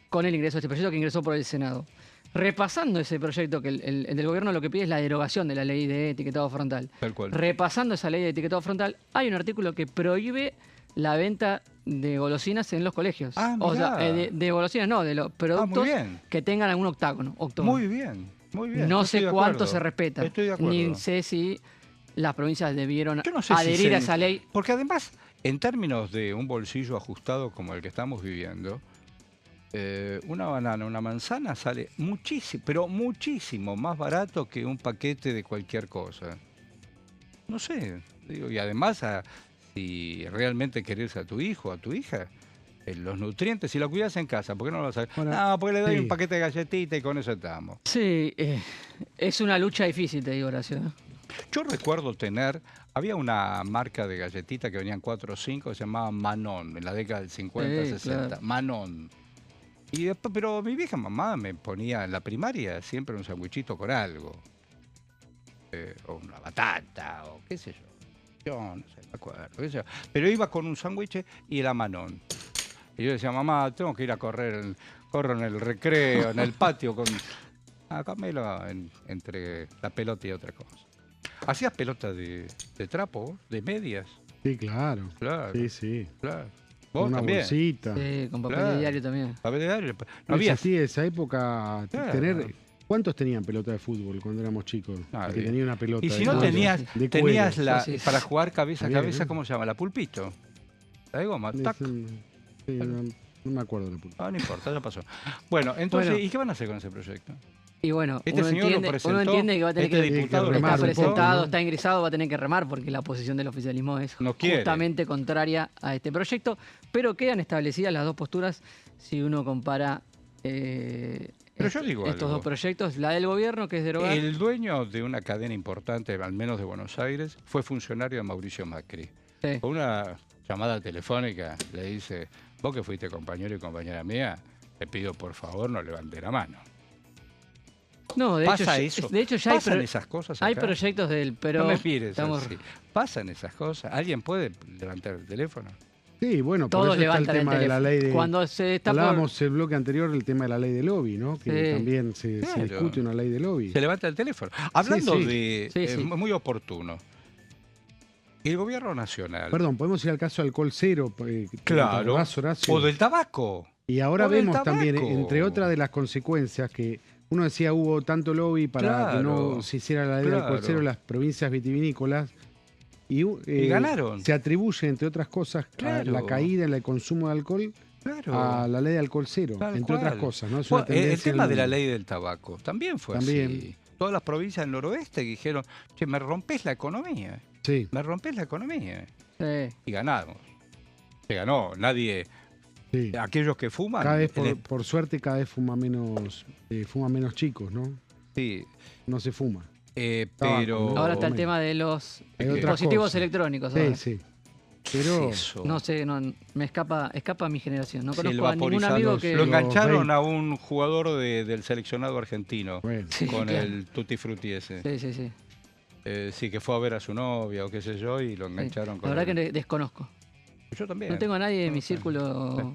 con el ingreso de este proyecto que ingresó por el Senado. Repasando ese proyecto, que el del gobierno lo que pide es la derogación de la ley de etiquetado frontal. Tal cual. Repasando esa ley de etiquetado frontal, hay un artículo que prohíbe la venta de golosinas en los colegios. O sea, de golosinas no, de los productos que tengan algún octágono. Muy bien, muy bien. No sé cuánto se respeta. Estoy de acuerdo. Ni sé si las provincias debieron Yo no sé adherir a esa ley. Porque además, en términos de un bolsillo ajustado como el que estamos viviendo, una banana, una manzana sale muchísimo, pero muchísimo más barato que un paquete de cualquier cosa. No sé, digo, y además, si realmente querés a tu hijo, a tu hija, los nutrientes, si lo cuidas en casa, ¿por qué no lo haces? No, porque le doy un paquete de galletitas y con eso estamos. Sí, es una lucha difícil, te digo, Horacio. Yo recuerdo había una marca de galletitas que venían 4 o 5, se llamaba Manon, en la década del 50, 60. Claro. Manon. Y después, pero mi vieja mamá me ponía en la primaria siempre un sandwichito con algo. O una batata, o qué sé yo. Yo no sé, me acuerdo. Qué sé yo. Pero iba con un sándwich y la Manon. Y yo decía, mamá, tengo que ir a correr, corro en el recreo, en el patio, con Camelo entre la pelota y otra cosa. ¿Hacías pelota de trapo, de medias? Sí, claro. Sí, sí. Claro. Con una también. bolsita. Sí, con papel de diario también. Papel de diario. No había así esa época tener. ¿Cuántos tenían pelota de fútbol cuando éramos chicos? Que tenía una pelota. Y si no tenías para jugar cabeza a cabeza, ¿cómo se llama? La pulpito. La de goma. Tac. No me acuerdo de la pulpito. No importa, ya pasó. Bueno, entonces, ¿y qué van a hacer con ese proyecto? Y bueno, uno entiende que va a tener que está presentado, está ingresado, va a tener que remar porque la posición del oficialismo es justamente contraria a este proyecto, pero quedan establecidas las dos posturas si uno compara estos dos proyectos. La del gobierno, que es derogar. El dueño de una cadena importante, al menos de Buenos Aires, fue funcionario de Mauricio Macri. Sí. Con una llamada telefónica le dice, vos que fuiste compañero y compañera mía, te pido por favor no levante la mano. No, de hecho ya ¿Pasan esas cosas acá? Hay proyectos del... Pero no me mires así. ¿Pasan esas cosas? ¿Alguien puede levantar el teléfono? Sí, bueno, todos por eso está el tema de la ley de... Cuando se está hablábamos el bloque anterior del tema de la ley de lobby, ¿no? Que también se discute una ley de lobby. Se levanta el teléfono. Hablando de... muy oportuno. El gobierno nacional... Perdón, podemos ir al caso de alcohol cero. Claro. O del tabaco. Y ahora vemos también, entre otras de las consecuencias, que uno decía hubo tanto lobby para que no se hiciera la ley de alcohol cero en las provincias vitivinícolas. Y ganaron. Se atribuye, entre otras cosas, a la caída en el consumo de alcohol a la ley de alcohol cero, entre otras cosas. ¿No? El tema de la ley del tabaco también fue así. Todas las provincias del noroeste dijeron, che, me rompés la economía. Sí. Me rompés la economía. Sí. Y ganamos. Se ganó. Nadie... Sí. Aquellos que fuman... Cada vez, por suerte, cada vez fuma menos chicos, ¿no? Sí. No se fuma. Pero... Ahora está el tema de los dispositivos electrónicos. Sí, sí. Pero... No sé, me escapa mi generación. No conozco a ningún amigo que... Lo engancharon a un jugador del seleccionado argentino con el Tutti Frutti ese. Sí. Sí, que fue a ver a su novia o qué sé yo y lo engancharon con... La verdad que desconozco. Yo también. No tengo a nadie en mi círculo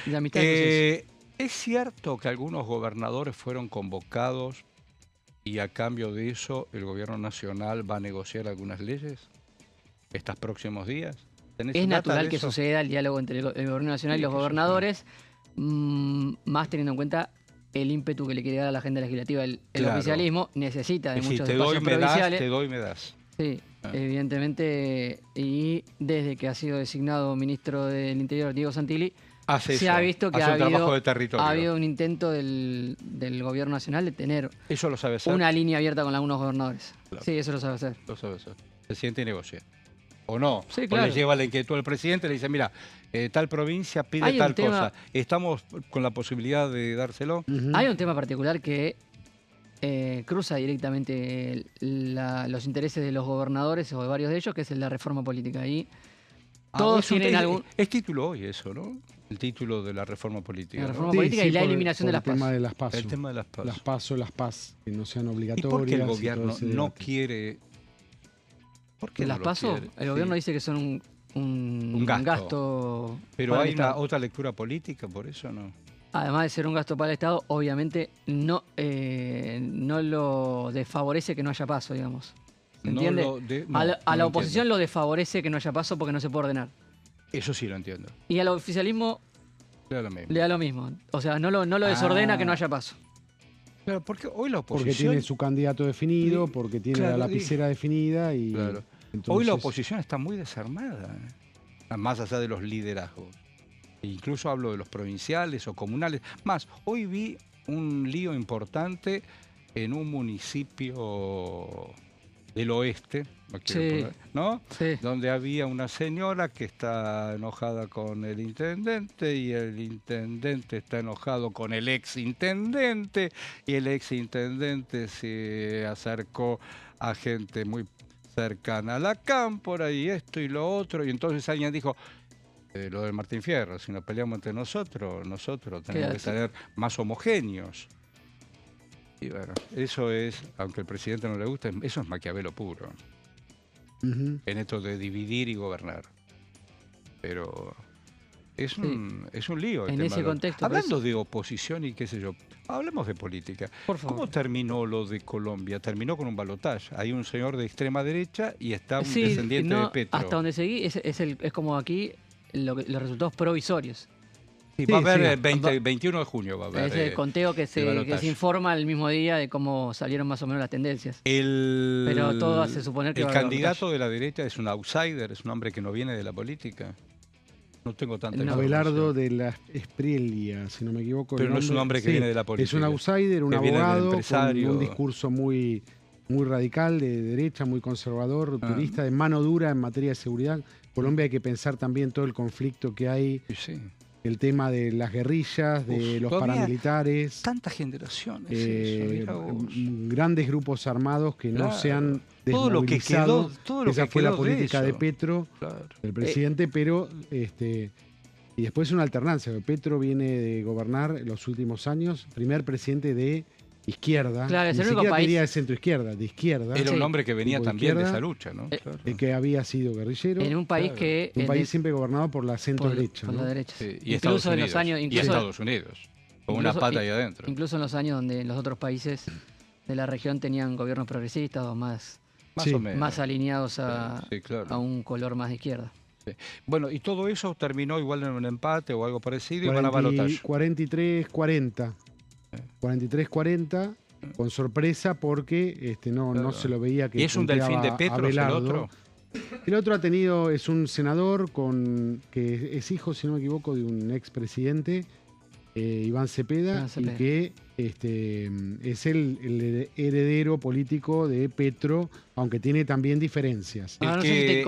de amistad. ¿Es cierto que algunos gobernadores fueron convocados y a cambio de eso el gobierno nacional va a negociar algunas leyes estos próximos días? Es natural que suceda el diálogo entre el gobierno nacional y los gobernadores, más teniendo en cuenta el ímpetu que le quiere dar a la agenda legislativa. El oficialismo necesita de muchos espacios provinciales. Te doy, me das. Sí, evidentemente, y desde que ha sido designado ministro del Interior Diego Santilli, se ha visto que ha habido un intento del gobierno nacional de tener una línea abierta con algunos gobernadores. Claro. Sí, eso lo sabe hacer. Lo sabe hacer. El presidente negocia. ¿O no? Sí, claro. O le lleva la inquietud al presidente, le dice, mira, tal provincia pide tal cosa. ¿Estamos con la posibilidad de dárselo? Hay un tema particular que cruza directamente los intereses de los gobernadores o de varios de ellos, que es el de la reforma política. Ahí todos tienen algún... Es título hoy eso, ¿no? El título de la reforma política. La reforma política y la eliminación de las PAS. El tema de las PAS. El tema de las PAS. Las PAS, que no sean obligatorias. ¿Y por qué el gobierno no quiere...? ¿Por qué las PASO? El gobierno dice que son un gasto. Pero hay otra lectura política, por eso no. Además de ser un gasto para el Estado, obviamente no lo desfavorece que no haya paso, digamos. ¿Se entiende? A la oposición lo desfavorece que no haya paso porque no se puede ordenar. Eso sí lo entiendo. Y al oficialismo le da lo mismo. O sea, no lo desordena que no haya paso. Claro, porque hoy la oposición... Porque tiene su candidato definido, porque tiene la lapicera definida y... Claro. Entonces... Hoy la oposición está muy desarmada, más allá de los liderazgos. Incluso hablo de los provinciales o comunales. Más, hoy vi un lío importante en un municipio del oeste, ¿no? Sí. Donde había una señora que está enojada con el intendente y el intendente está enojado con el exintendente y el exintendente se acercó a gente muy cercana a la cámpora y esto y lo otro, y entonces alguien dijo... lo del Martín Fierro, si nos peleamos entre nosotros tenemos que ser más homogéneos. Y bueno, eso es, aunque al presidente no le guste, eso es Maquiavelo puro. En esto de dividir y gobernar. Pero es un lío. En ese contexto. Hablando de oposición y qué sé yo, hablemos de política. Por favor. ¿Cómo terminó lo de Colombia? Terminó con un balotaje. Hay un señor de extrema derecha y está un descendiente de Petro. Hasta donde seguí, es como aquí... los resultados provisorios. Sí, va a haber el 21 de junio. Va a haber, es el conteo que se informa el mismo día de cómo salieron más o menos las tendencias. Pero todo hace suponer que el candidato de la derecha es un outsider, es un hombre que no viene de la política. No tengo tanta Abelardo de la Espriella, si no me equivoco. Pero no es un hombre que viene de la política. Es un outsider, un abogado con un discurso muy radical, de derecha, muy conservador, rupturista, de mano dura en materia de seguridad. Colombia hay que pensar también todo el conflicto que hay, el tema de las guerrillas, de los paramilitares. Tantas generaciones. Grandes grupos armados que no se han desmovilizado. Esa fue la política de Petro, del presidente, pero y después una alternancia. Petro viene de gobernar los últimos años, primer presidente de izquierda, claro, es ni el único siquiera país diría de centro-izquierda, de izquierda. Era un hombre que venía también de esa lucha, ¿no? Que había sido guerrillero. En un país un país siempre gobernado por la centro-derecha. Por la derecha. Sí, y Estados Unidos, con una pata ahí adentro. Incluso en los años donde los otros países de la región tenían gobiernos progresistas o más alineados a un color más de izquierda. Sí. Bueno, y todo eso terminó igual en un empate o algo parecido y van a balotaje. 43-40. 43-40, con sorpresa porque no se lo veía que... ¿Y es un delfín de Petro el otro? El otro es un senador que es hijo, si no me equivoco, de un expresidente, Iván Cepeda, y que es el heredero político de Petro, aunque tiene también diferencias. El de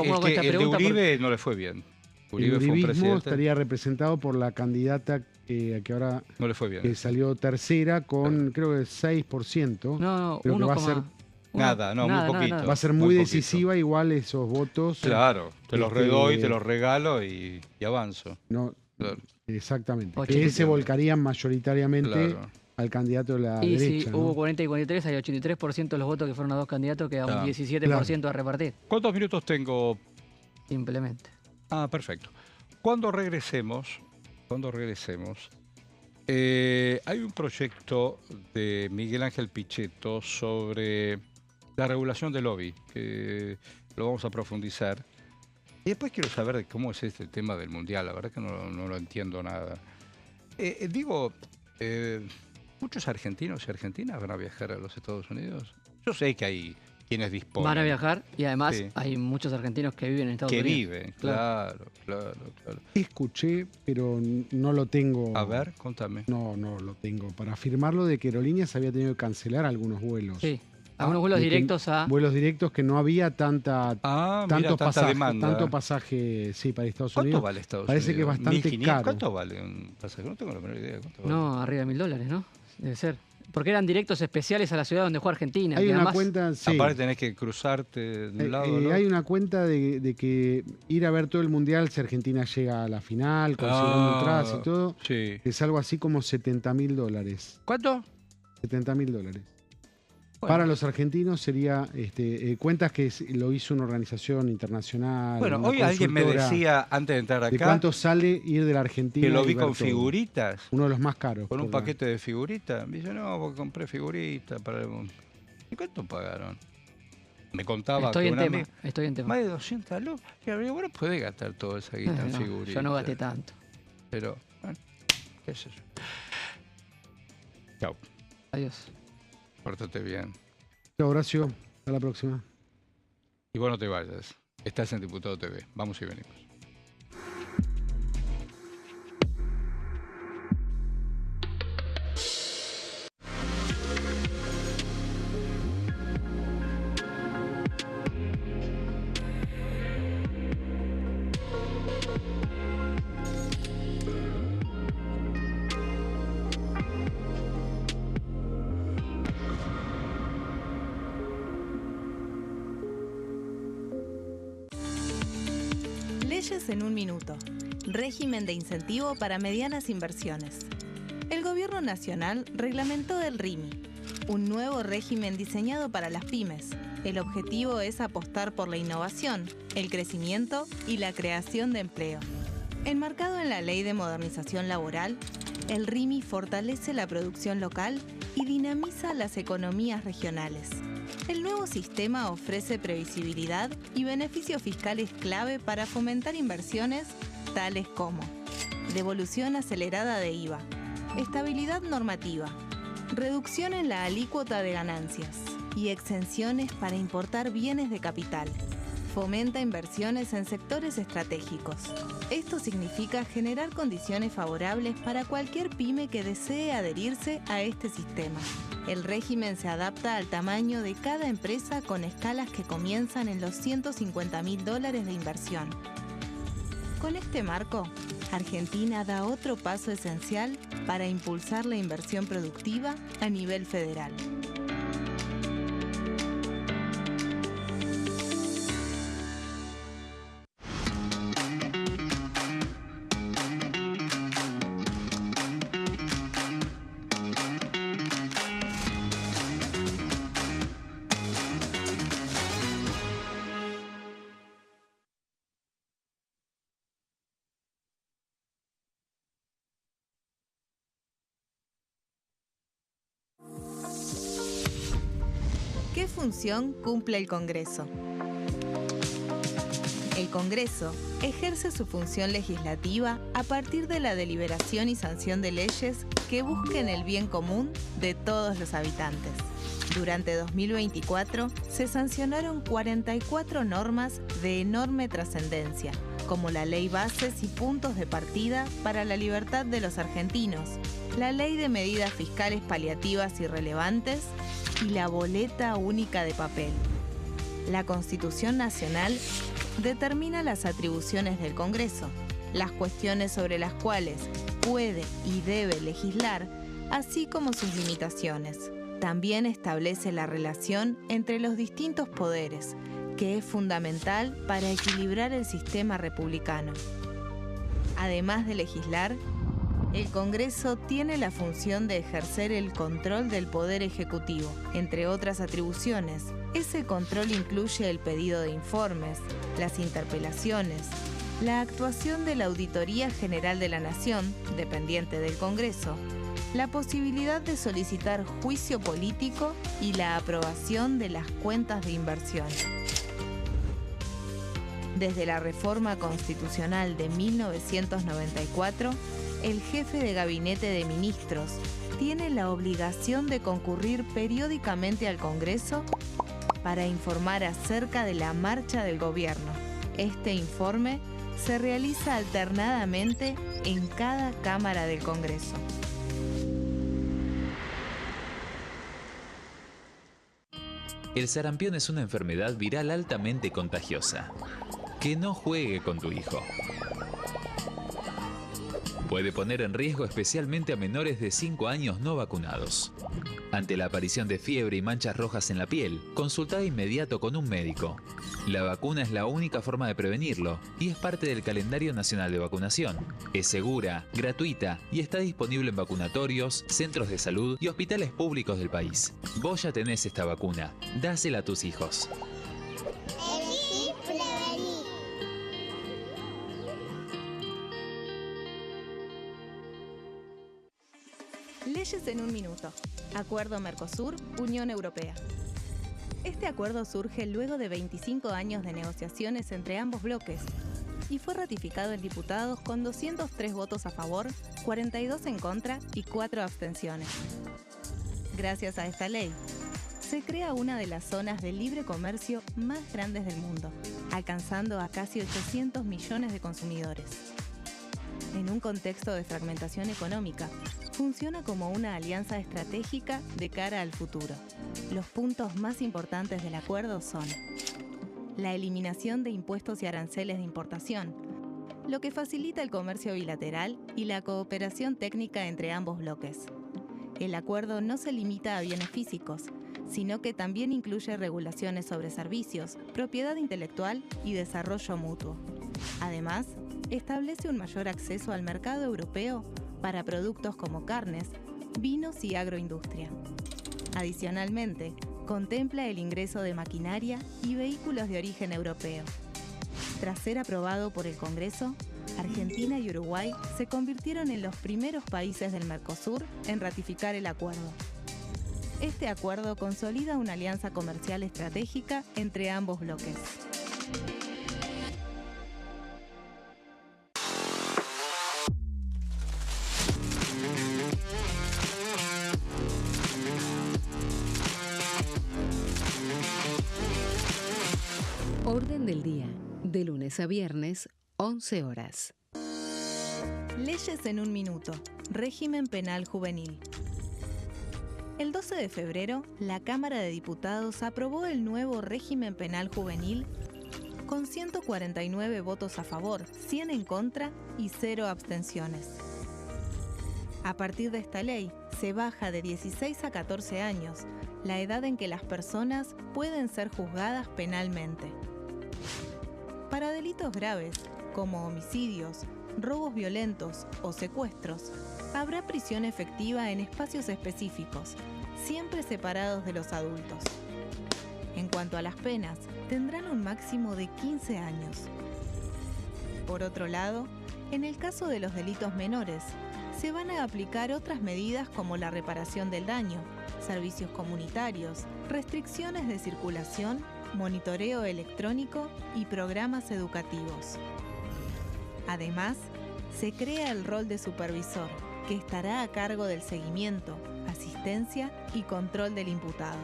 Uribe no le fue bien. El uribismo estaría representado por la candidata que ahora no le fue bien, que salió tercera con creo que 6%. No, creo que va a ser muy poquito. Va a ser muy decisiva igual esos votos. Claro, te los redoy, te los regalo y avanzo. Exactamente. Que se volcarían mayoritariamente al candidato de la derecha. Sí, hubo 40 y 43, hay 83% de los votos que fueron a dos candidatos, queda un 17% a repartir. ¿Cuántos minutos tengo? Simplemente. Perfecto. Cuando regresemos, hay un proyecto de Miguel Ángel Pichetto sobre la regulación del lobby, que lo vamos a profundizar. Y después quiero saber de cómo es este tema del Mundial, la verdad que no lo entiendo nada. Muchos argentinos y argentinas van a viajar a los Estados Unidos. Yo sé que hay quienes disponen. Van a viajar y además hay muchos argentinos que viven en Estados Unidos. Que viven, claro. Escuché, pero no lo tengo. A ver, contame. No lo tengo. Para afirmarlo de que Aerolíneas había tenido que cancelar algunos vuelos. Sí. Algunos vuelos directos a... Vuelos directos que no había tanto pasaje para Estados Unidos. ¿Cuánto vale Estados Unidos? Parece que es bastante caro. ¿Cuánto vale un pasaje? No tengo la menor idea. No, arriba de $1000, ¿no? Debe ser. Porque eran directos especiales a la ciudad donde juega Argentina. Hay una cuenta, aparte tenés que cruzarte de un lado. Hay una cuenta de que ir a ver todo el Mundial, si Argentina llega a la final, consiguiendo entradas y todo, es algo así como $70.000. ¿Cuánto? $70.000. Bueno. Para los argentinos sería cuentas que lo hizo una organización internacional. Bueno, hoy alguien me decía, antes de entrar acá, ¿de cuánto sale ir de la Argentina? Que lo vi con figuritas. Uno de los más caros. Con un paquete de figuritas. Me dice, no, porque compré figuritas para el... ¿Y cuánto pagaron? Me contaba Estoy en tema. Más de 200 lucas. Bueno, podés gastar toda esa guita en figuritas. Yo no gasté tanto. Pero, bueno, qué sé yo. Chao. Adiós. Pórtate bien. Chao, Horacio. Hasta la próxima. Y vos no te vayas. Estás en Diputado TV. Vamos y venimos. Leyes en un minuto. Régimen de incentivo para medianas inversiones. El Gobierno Nacional reglamentó el RIMI, un nuevo régimen diseñado para las pymes. El objetivo es apostar por la innovación, el crecimiento y la creación de empleo. Enmarcado en la Ley de Modernización Laboral, el RIMI fortalece la producción local y dinamiza las economías regionales. El nuevo sistema ofrece previsibilidad y beneficios fiscales clave para fomentar inversiones tales como devolución acelerada de IVA, estabilidad normativa, reducción en la alícuota de ganancias y exenciones para importar bienes de capital. Fomenta inversiones en sectores estratégicos. Esto significa generar condiciones favorables para cualquier pyme que desee adherirse a este sistema. El régimen se adapta al tamaño de cada empresa con escalas que comienzan en los $150.000 de inversión. Con este marco, Argentina da otro paso esencial para impulsar la inversión productiva a nivel federal. ¿Qué función cumple el Congreso? El Congreso ejerce su función legislativa a partir de la deliberación y sanción de leyes que busquen el bien común de todos los habitantes. Durante 2024 se sancionaron 44 normas de enorme trascendencia, como la Ley Bases y Puntos de Partida para la Libertad de los Argentinos, la Ley de Medidas Fiscales Paliativas y Relevantes y la Boleta Única de Papel. La Constitución Nacional determina las atribuciones del Congreso, las cuestiones sobre las cuales puede y debe legislar, así como sus limitaciones. También establece la relación entre los distintos poderes, que es fundamental para equilibrar el sistema republicano. Además de legislar, el Congreso tiene la función de ejercer el control del Poder Ejecutivo. Entre otras atribuciones, ese control incluye el pedido de informes, las interpelaciones, la actuación de la Auditoría General de la Nación, dependiente del Congreso, la posibilidad de solicitar juicio político y la aprobación de las cuentas de inversión. Desde la reforma constitucional de 1994, el jefe de gabinete de ministros tiene la obligación de concurrir periódicamente al Congreso para informar acerca de la marcha del gobierno. Este informe se realiza alternadamente en cada Cámara del Congreso. El sarampión es una enfermedad viral altamente contagiosa. Que no juegue con tu hijo. Puede poner en riesgo especialmente a menores de 5 años no vacunados. Ante la aparición de fiebre y manchas rojas en la piel, consulta de inmediato con un médico. La vacuna es la única forma de prevenirlo y es parte del calendario nacional de vacunación. Es segura, gratuita y está disponible en vacunatorios, centros de salud y hospitales públicos del país. Vos ya tenés esta vacuna, dásela a tus hijos. Leyes en un minuto. Acuerdo Mercosur-Unión Europea. Este acuerdo surge luego de 25 años de negociaciones entre ambos bloques y fue ratificado en diputados con 203 votos a favor, 42 en contra y 4 abstenciones. Gracias a esta ley, se crea una de las zonas de libre comercio más grandes del mundo, alcanzando a casi 800 millones de consumidores. En un contexto de fragmentación económica, funciona como una alianza estratégica de cara al futuro. Los puntos más importantes del acuerdo son la eliminación de impuestos y aranceles de importación, lo que facilita el comercio bilateral y la cooperación técnica entre ambos bloques. El acuerdo no se limita a bienes físicos, sino que también incluye regulaciones sobre servicios, propiedad intelectual y desarrollo mutuo. Además, establece un mayor acceso al mercado europeo para productos como carnes, vinos y agroindustria. Adicionalmente, contempla el ingreso de maquinaria y vehículos de origen europeo. Tras ser aprobado por el Congreso, Argentina y Uruguay se convirtieron en los primeros países del Mercosur en ratificar el acuerdo. Este acuerdo consolida una alianza comercial estratégica entre ambos bloques. Orden del día, de lunes a viernes, 11 horas. Leyes en un minuto. Régimen penal juvenil. El 12 de febrero, la Cámara de Diputados aprobó el nuevo régimen penal juvenil con 149 votos a favor, 100 en contra y 0 abstenciones. A partir de esta ley, se baja de 16 a 14 años la edad en que las personas pueden ser juzgadas penalmente. Para delitos graves, como homicidios, robos violentos o secuestros, habrá prisión efectiva en espacios específicos, siempre separados de los adultos. En cuanto a las penas, tendrán un máximo de 15 años. Por otro lado, en el caso de los delitos menores, se van a aplicar otras medidas como la reparación del daño, servicios comunitarios, restricciones de circulación, monitoreo electrónico y programas educativos. Además, se crea el rol de supervisor, que estará a cargo del seguimiento, asistencia y control del imputado.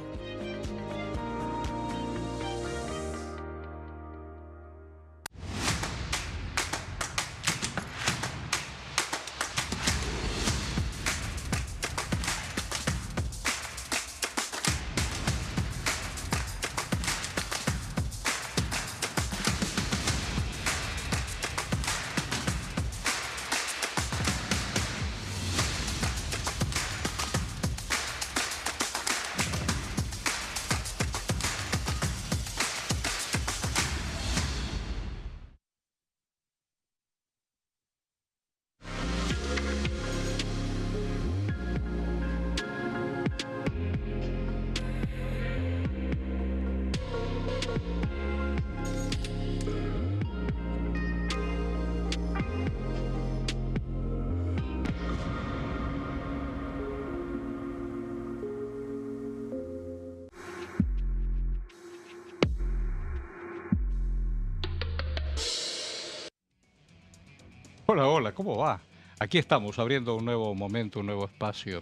Hola, hola, ¿cómo va? Aquí estamos, abriendo un nuevo momento, un nuevo espacio.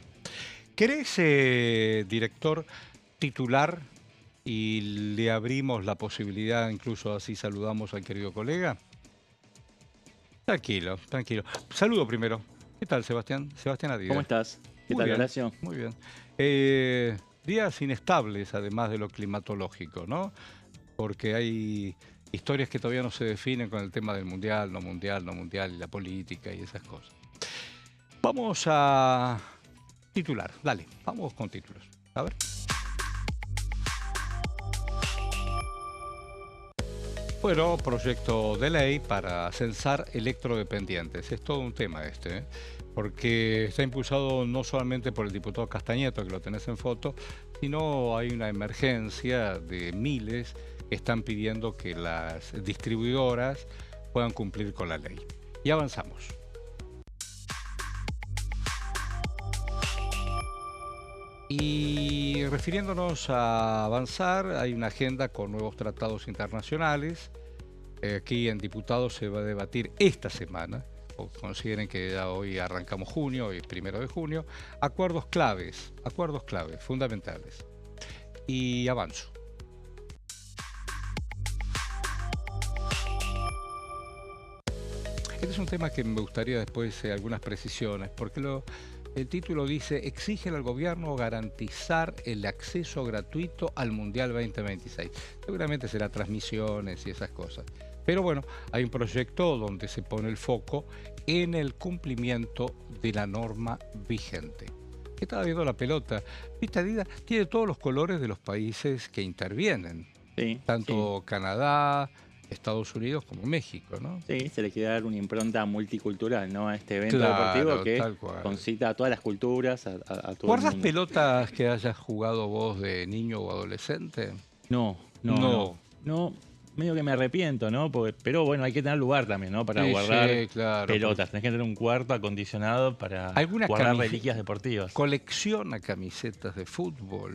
¿Querés, director, titular y le abrimos la posibilidad, incluso así saludamos al querido colega? Tranquilo, tranquilo. Saludo primero. ¿Qué tal, Sebastián? Sebastián Adidas. ¿Cómo estás? ¿Qué tal, Horacio? Muy bien. Días inestables, además de lo climatológico, ¿no? Porque hay historias que todavía no se definen con el tema del mundial, no mundial, no mundial, y la política y esas cosas. Vamos a titular. Dale, vamos con títulos. A ver. Bueno, proyecto de ley para censar electrodependientes. Es todo un tema este, porque está impulsado no solamente por el diputado Castañeto, que lo tenés en foto, sino hay una emergencia de miles que están pidiendo que las distribuidoras puedan cumplir con la ley. Y avanzamos. Y refiriéndonos a avanzar, hay una agenda con nuevos tratados internacionales. Aquí en Diputados se va a debatir esta semana, o consideren que ya hoy arrancamos junio, hoy es 1 de junio, acuerdos claves, fundamentales. Y avanzo. Este es un tema que me gustaría después algunas precisiones, porque el título dice: exige al gobierno garantizar el acceso gratuito al Mundial 2026. Seguramente será transmisiones y esas cosas. Pero bueno, hay un proyecto donde se pone el foco en el cumplimiento de la norma vigente. Estaba viendo la pelota. Esta Adidas tiene todos los colores de los países que intervienen. Sí, tanto sí. Canadá, Estados Unidos como México, ¿no? Sí, se le quiere dar una impronta multicultural, ¿no? A este evento deportivo que concita a todas las culturas, a todo el mundo. ¿Guardas pelotas que hayas jugado vos de niño o adolescente? No. Medio que me arrepiento, ¿no? Pero bueno, hay que tener lugar también, ¿no? Para guardar pelotas. Tenés que tener un cuarto acondicionado para guardar reliquias deportivas. ¿Colecciona camisetas de fútbol?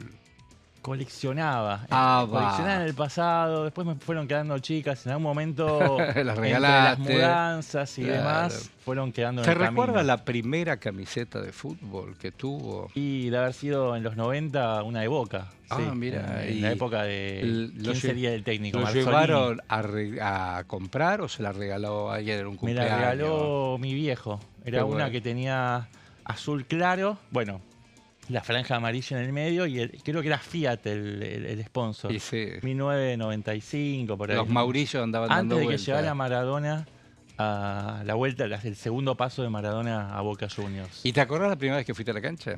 Coleccionaba en el pasado, después me fueron quedando chicas, en algún momento las regalaste, entre las mudanzas y demás fueron quedando en el camino. ¿Te recuerda la primera camiseta de fútbol que tuvo? Y de haber sido en los 90 una de Boca. Mira, en la época de ¿quién sería el técnico? ¿Lo llevaron a comprar o se la regaló alguien en un cumpleaños? Me la regaló mi viejo, era una que tenía azul claro, bueno, la franja amarilla en el medio y creo que era Fiat el sponsor. Sí. 1995, por ahí. Los Maurillos andaban dando vueltas. Antes de que llegara Maradona a la vuelta, el segundo paso de Maradona a Boca Juniors. ¿Y te acordás la primera vez que fuiste a la cancha?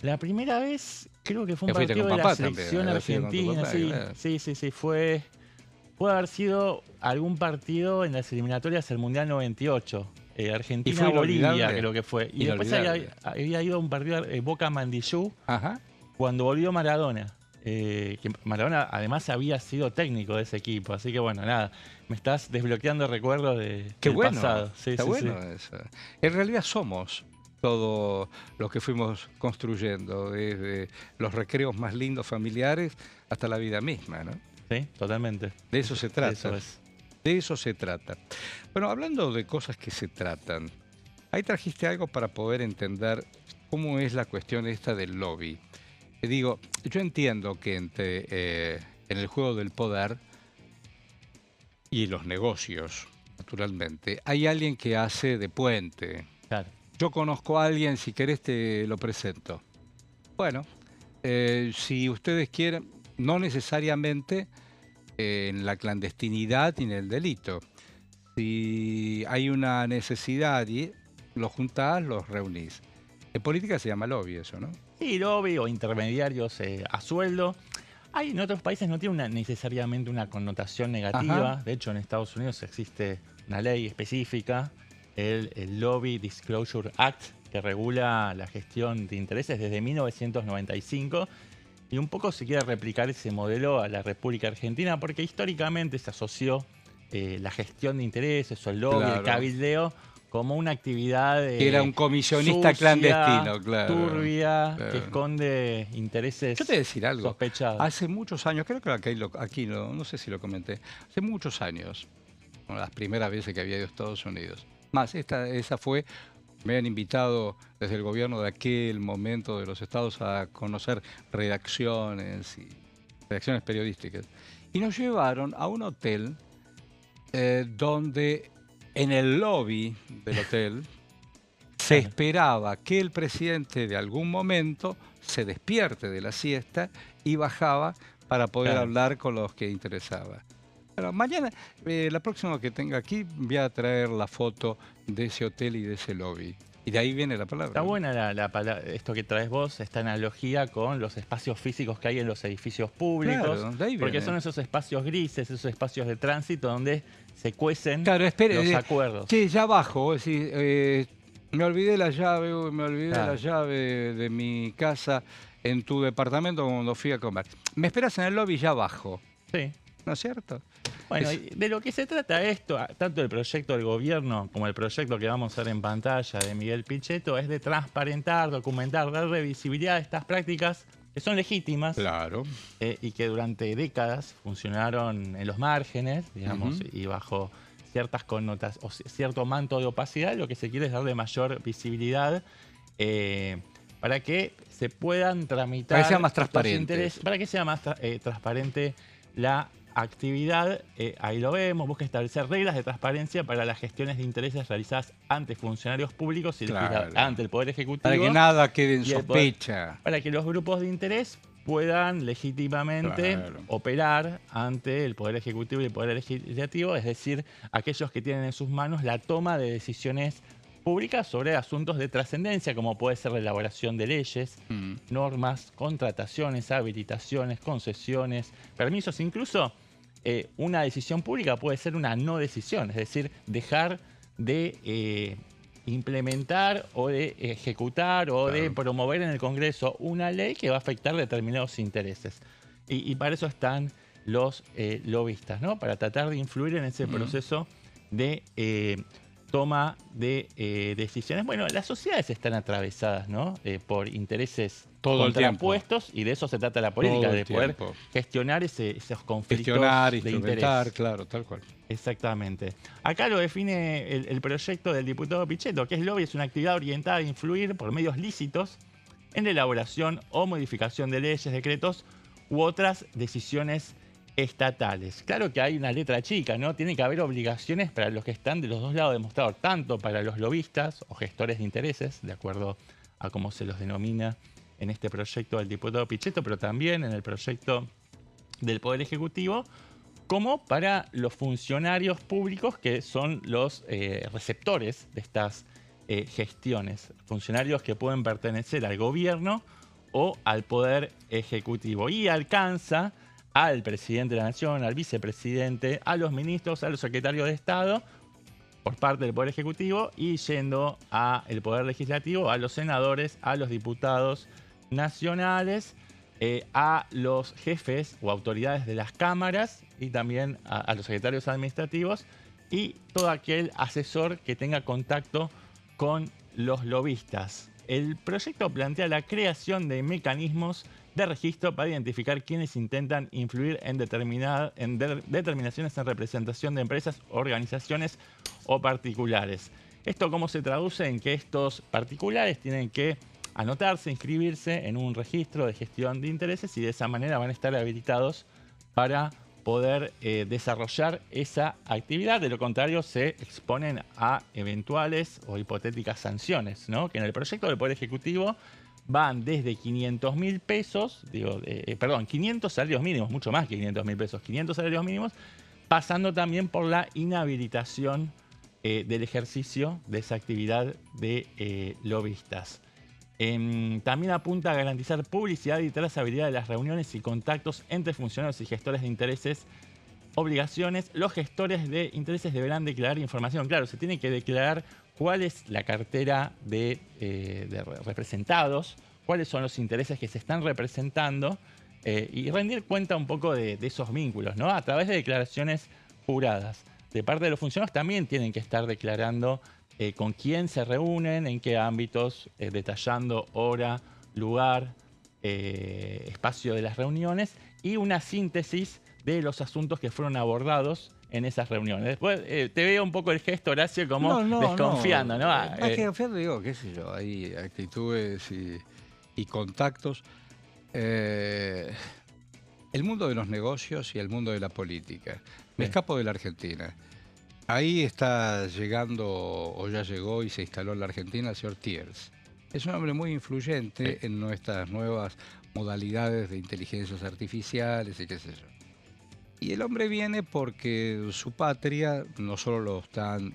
La primera vez creo que fue un partido de la selección argentina. Sí. Puede haber sido algún partido en las eliminatorias del Mundial 98. Argentina-Bolivia creo que fue. Y después había ido a un partido Boca-Mandillú cuando volvió Maradona. Que Maradona además había sido técnico de ese equipo. Así que bueno, nada, me estás desbloqueando recuerdos del pasado. Está bueno eso. En realidad somos todo lo que fuimos construyendo, desde los recreos más lindos familiares hasta la vida misma, ¿no? Sí, totalmente. De eso se trata. Eso es. De eso se trata. Bueno, hablando de cosas que se tratan, ahí trajiste algo para poder entender cómo es la cuestión esta del lobby. Digo, yo entiendo que en el juego del poder y los negocios, naturalmente, hay alguien que hace de puente. Claro. Yo conozco a alguien, si querés te lo presento. Bueno, si ustedes quieren, no necesariamente en la clandestinidad ni en el delito. Si hay una necesidad y los juntás, los reunís. En política se llama lobby eso, ¿no? Sí, lobby o intermediarios a sueldo. En otros países no tiene necesariamente una connotación negativa. De hecho, en Estados Unidos existe una ley específica, el Lobby Disclosure Act, que regula la gestión de intereses desde 1995. Y un poco se quiere replicar ese modelo a la República Argentina, porque históricamente se asoció la gestión de intereses o el lobby, el cabildeo, como una actividad que era un comisionista sucia, clandestino, turbia, que esconde intereses Yo te voy a decir algo. sospechados. Hace muchos años, creo que aquí no sé si lo comenté, hace muchos años, las primeras veces que había ido a Estados Unidos, más esa fue Me han invitado desde el gobierno de aquel momento de los estados a conocer redacciones periodísticas. Y nos llevaron a un hotel donde en el lobby del hotel se esperaba que el presidente de algún momento se despierte de la siesta y bajaba para poder hablar con los que interesaba. Pero mañana, la próxima que tenga aquí, voy a traer la foto de ese hotel y de ese lobby. Y de ahí viene la palabra. Está buena esto que traes vos, esta analogía con los espacios físicos que hay en los edificios públicos. Claro, de ahí porque viene. son esos espacios grises, esos espacios de tránsito donde se cuecen los acuerdos. Sí, ya abajo. Es decir, me olvidé la llave de mi casa en tu departamento cuando fui a comer. Me esperas en el lobby ya abajo. Sí. ¿No es cierto? Bueno, de lo que se trata esto, tanto el proyecto del gobierno como el proyecto que vamos a ver en pantalla de Miguel Pichetto, es de transparentar, documentar, darle visibilidad a estas prácticas que son legítimas. Claro. Y que durante décadas funcionaron en los márgenes, digamos, y bajo ciertas connotaciones, o cierto manto de opacidad. Lo que se quiere es darle mayor visibilidad para que se puedan tramitar. Para que sea más transparente. Para que sea más transparente la actividad. Ahí lo vemos, busca establecer reglas de transparencia para las gestiones de intereses realizadas ante funcionarios públicos y ante el Poder Ejecutivo. Para que nada quede en sospecha. Para que los grupos de interés puedan legítimamente operar ante el Poder Ejecutivo y el Poder Legislativo, es decir, aquellos que tienen en sus manos la toma de decisiones públicas sobre asuntos de trascendencia, como puede ser la elaboración de leyes, normas, contrataciones, habilitaciones, concesiones, permisos, incluso una decisión pública puede ser una no decisión, es decir, dejar de implementar o de ejecutar o de promover en el Congreso una ley que va a afectar determinados intereses. Y para eso están los lobistas, ¿no? Para tratar de influir en ese proceso de toma de decisiones. Bueno, las sociedades están atravesadas, ¿no? Por intereses contrapuestos, y de eso se trata la política, de poder gestionar esos conflictos de interés. Claro, tal cual. Exactamente. Acá lo define el proyecto del diputado Pichetto, que es lobby, es una actividad orientada a influir por medios lícitos en la elaboración o modificación de leyes, decretos u otras decisiones estatales. Claro que hay una letra chica, ¿no? Tiene que haber obligaciones para los que están de los dos lados del mostrador, tanto para los lobistas o gestores de intereses, de acuerdo a cómo se los denomina en este proyecto del diputado Pichetto, pero también en el proyecto del Poder Ejecutivo, como para los funcionarios públicos que son los receptores de estas gestiones, funcionarios que pueden pertenecer al gobierno o al Poder Ejecutivo, y alcanza al presidente de la Nación, al vicepresidente, a los ministros, a los secretarios de Estado por parte del Poder Ejecutivo, y yendo al Poder Legislativo, a los senadores, a los diputados nacionales, a los jefes o autoridades de las cámaras, y también a los secretarios administrativos y todo aquel asesor que tenga contacto con los lobistas. El proyecto plantea la creación de mecanismos de registro para identificar quienes intentan influir en determinaciones en representación de empresas, organizaciones o particulares. ¿Esto cómo se traduce? En que estos particulares tienen que anotarse, inscribirse en un registro de gestión de intereses, y de esa manera van a estar habilitados para poder desarrollar esa actividad. De lo contrario, se exponen a eventuales o hipotéticas sanciones, ¿no? Que en el proyecto del Poder Ejecutivo van desde 500.000 pesos, 500 salarios mínimos, mucho más que 500.000 pesos, 500 salarios mínimos, pasando también por la inhabilitación del ejercicio de esa actividad de lobistas. También apunta a garantizar publicidad y trazabilidad de las reuniones y contactos entre funcionarios y gestores de intereses. Obligaciones: los gestores de intereses deberán declarar información. Claro, se tiene que declarar cuál es la cartera de representados, cuáles son los intereses que se están representando, y rendir cuenta un poco de esos vínculos, ¿no? A través de declaraciones juradas. De parte de los funcionarios también tienen que estar declarando con quién se reúnen, en qué ámbitos, detallando hora, lugar, espacio de las reuniones, y una síntesis de los asuntos que fueron abordados en esas reuniones. Después te veo un poco el gesto, Horacio, como desconfiando, ¿no? Más que confiando, digo, qué sé yo, hay actitudes y contactos. El mundo de los negocios y el mundo de la política. Me escapo de la Argentina. Ahí está llegando, o ya llegó y se instaló en la Argentina, el señor Thiers. Es un hombre muy influyente en nuestras nuevas modalidades de inteligencias artificiales y qué sé yo. Y el hombre viene porque su patria no solo lo están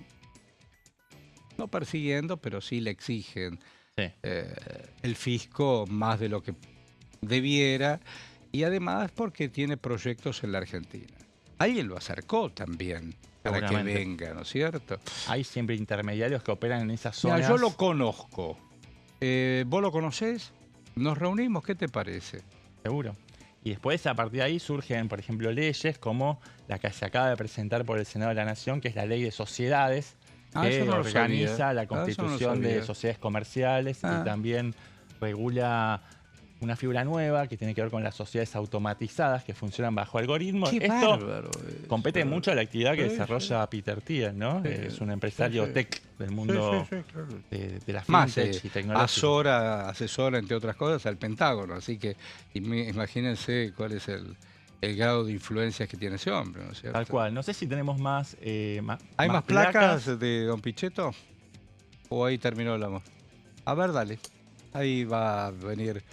no persiguiendo, pero sí le exigen el fisco más de lo que debiera, y además porque tiene proyectos en la Argentina. Alguien lo acercó también para que venga, ¿no es cierto? Hay siempre intermediarios que operan en esas zonas. Mira, yo lo conozco. ¿Vos lo conocés? Nos reunimos, ¿qué te parece? Seguro. Y después, a partir de ahí, surgen, por ejemplo, leyes como la que se acaba de presentar por el Senado de la Nación, que es la Ley de Sociedades, que organiza la constitución de sociedades comerciales y también regula una figura nueva que tiene que ver con las sociedades automatizadas que funcionan bajo algoritmos. Esto compete mucho a la actividad que desarrolla Peter Thiel, ¿no? Es un empresario tech del mundo de la fintech y tecnología. Asesora, entre otras cosas, al Pentágono. Así que imagínense cuál es el grado de influencias que tiene ese hombre, ¿no es cierto? Tal cual. No sé si tenemos más... ¿Hay más placas de Don Pichetto? ¿O ahí terminó el amor? A ver, dale. Ahí va a venir...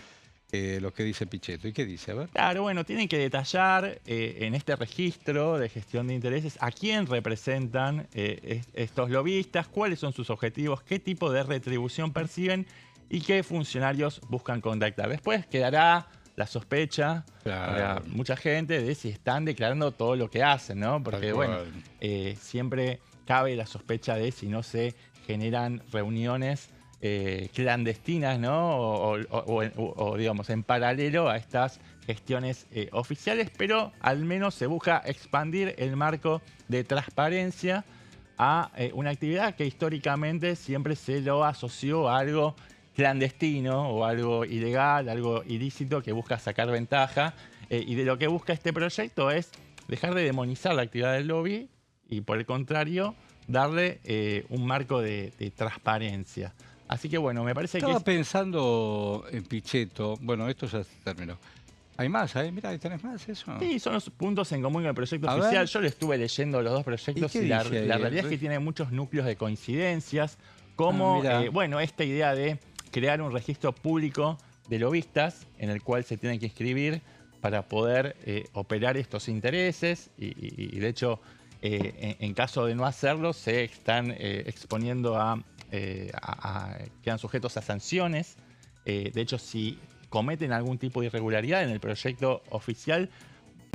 lo que dice Pichetto. ¿Y qué dice? A ver. Claro, bueno, tienen que detallar en este registro de gestión de intereses a quién representan estos lobistas, cuáles son sus objetivos, qué tipo de retribución perciben y qué funcionarios buscan contactar. Después quedará la sospecha para mucha gente de si están declarando todo lo que hacen, ¿no? Porque, bueno, siempre cabe la sospecha de si no se generan reuniones clandestinas, ¿no? O digamos, en paralelo a estas gestiones oficiales, pero al menos se busca expandir el marco de transparencia a una actividad que históricamente siempre se lo asoció a algo clandestino o algo ilegal, algo ilícito que busca sacar ventaja. Y de lo que busca este proyecto es dejar de demonizar la actividad del lobby y, por el contrario, darle un marco de transparencia. Así que bueno, me parece Estaba pensando en Pichetto. Bueno, esto ya se terminó. ¿Hay más? Mira, ¿tenés más eso? Sí, son los puntos en común con el proyecto oficial. Yo le estuve leyendo los dos proyectos y la realidad es que tiene muchos núcleos de coincidencias, como bueno, esta idea de crear un registro público de lobistas en el cual se tienen que inscribir para poder operar estos intereses y de hecho, en caso de no hacerlo, se están exponiendo quedan sujetos a sanciones. De hecho, si cometen algún tipo de irregularidad en el proyecto oficial,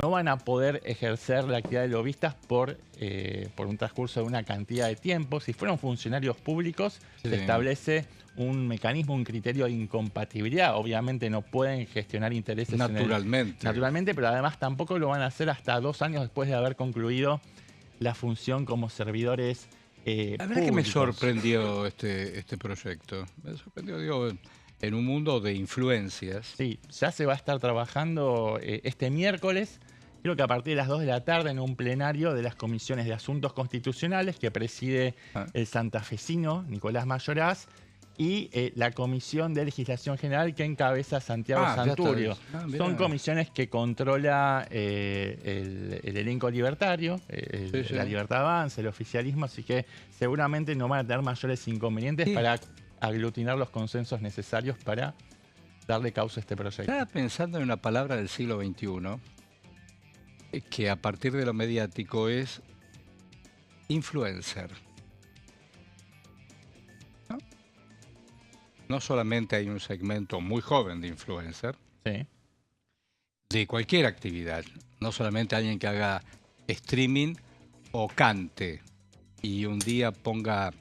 no van a poder ejercer la actividad de lobistas por un transcurso de una cantidad de tiempo. Si fueron funcionarios públicos, se establece un mecanismo, un criterio de incompatibilidad. Obviamente no pueden gestionar intereses naturalmente, pero además tampoco lo van a hacer hasta 2 años después de haber concluido la función como servidores la verdad que me sorprendió este proyecto. Me sorprendió, digo, en un mundo de influencias. Sí, ya se va a estar trabajando este miércoles, creo que a partir de las 2 de la tarde, en un plenario de las comisiones de Asuntos Constitucionales que preside el santafesino Nicolás Mayoraz y la Comisión de Legislación General que encabeza Santiago Santurio. Son comisiones que controla el elenco libertario, la Libertad Avanza, el oficialismo, así que seguramente no van a tener mayores inconvenientes para aglutinar los consensos necesarios para darle causa a este proyecto. Estaba pensando en una palabra del siglo XXI que a partir de lo mediático es influencer. No solamente hay un segmento muy joven de influencer, de cualquier actividad, no solamente alguien que haga streaming o cante y un día ponga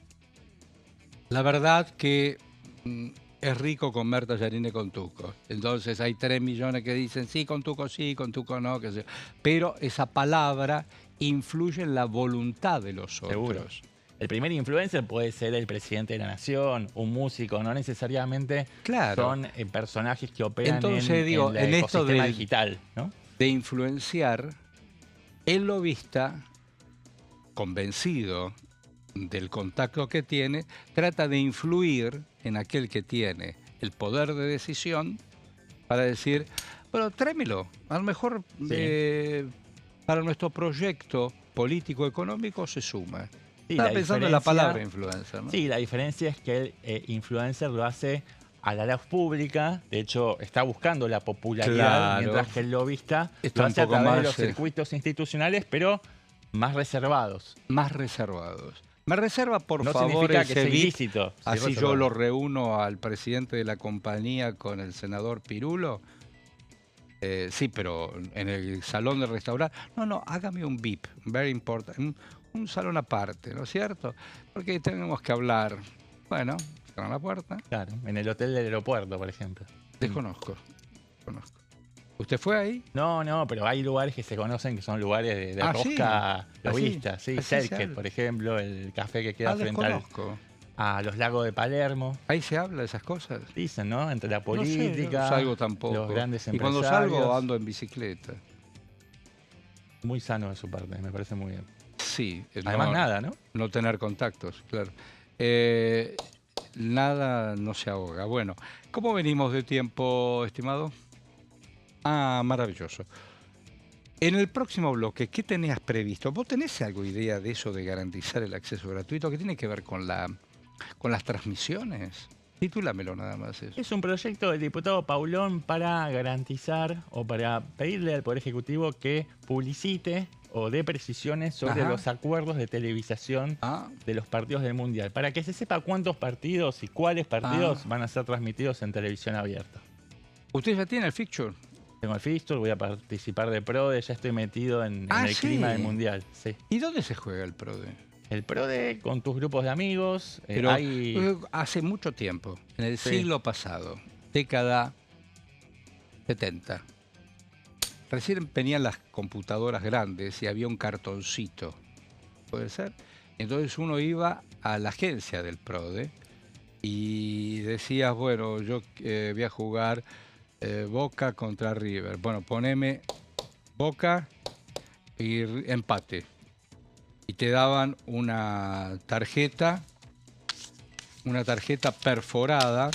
la verdad que es rico comer tallarines con tuco. Entonces hay 3 millones que dicen sí, con tuco no, qué sé. Pero esa palabra influye en la voluntad de los otros. Seguro. El primer influencer puede ser el presidente de la nación, un músico, no necesariamente son personajes que operan en el ecosistema digital, ¿no? De influenciar, el lobista convencido del contacto que tiene, trata de influir en aquel que tiene el poder de decisión para decir, bueno, tráemelo, a lo mejor para nuestro proyecto político-económico se suma. Sí, Estaba pensando en la palabra influencer, ¿no? Sí, la diferencia es que el influencer lo hace a la luz pública, de hecho está buscando la popularidad, mientras que el lobista lo hace a través de los circuitos institucionales, pero más reservados. Más reservados. Me reserva, por no favor, significa que ese sea VIP, ilícito. así yo lo reúno al presidente de la compañía con el senador Pirulo. Sí, pero en el salón del restaurante. No, hágame un VIP, very important, un salón aparte, ¿no es cierto? Porque tenemos que hablar. Bueno, cierran la puerta. Claro, en el hotel del aeropuerto, por ejemplo. Desconozco. ¿Usted fue ahí? No, pero hay lugares que se conocen que son lugares de rosca lobista. Sí, Circuit, por ejemplo, el café que queda frente a los lagos de Palermo. Ahí se habla de esas cosas. Dicen, ¿no? Entre la política, no salgo tampoco. Los grandes empresarios. Y cuando salgo ando en bicicleta. Muy sano de su parte, me parece muy bien. Sí. Además nada, ¿no? No tener contactos, claro. Nada no se ahoga. Bueno, ¿cómo venimos de tiempo, estimado? Maravilloso. En el próximo bloque, ¿qué tenías previsto? ¿Vos tenés algo idea de eso de garantizar el acceso gratuito? ¿Qué tiene que ver con las transmisiones? Titúlamelo nada más eso. Es un proyecto del diputado Paulón para garantizar o para pedirle al Poder Ejecutivo que publicite o dé precisiones sobre los acuerdos de televisación de los partidos del Mundial, para que se sepa cuántos partidos y cuáles partidos van a ser transmitidos en televisión abierta. ¿Usted ya tiene el fixture? Tengo el fixture, voy a participar de PRODE, ya estoy metido en el clima del Mundial. Sí. ¿Y dónde se juega el PRODE? El PRODE con tus grupos de amigos. Pero hace mucho tiempo, en el siglo pasado, década 70. Recién venían las computadoras grandes y había un cartoncito, ¿puede ser? Entonces uno iba a la agencia del PRODE y decías, bueno, yo voy a jugar Boca contra River. Bueno, poneme Boca y empate. Y te daban una tarjeta perforada,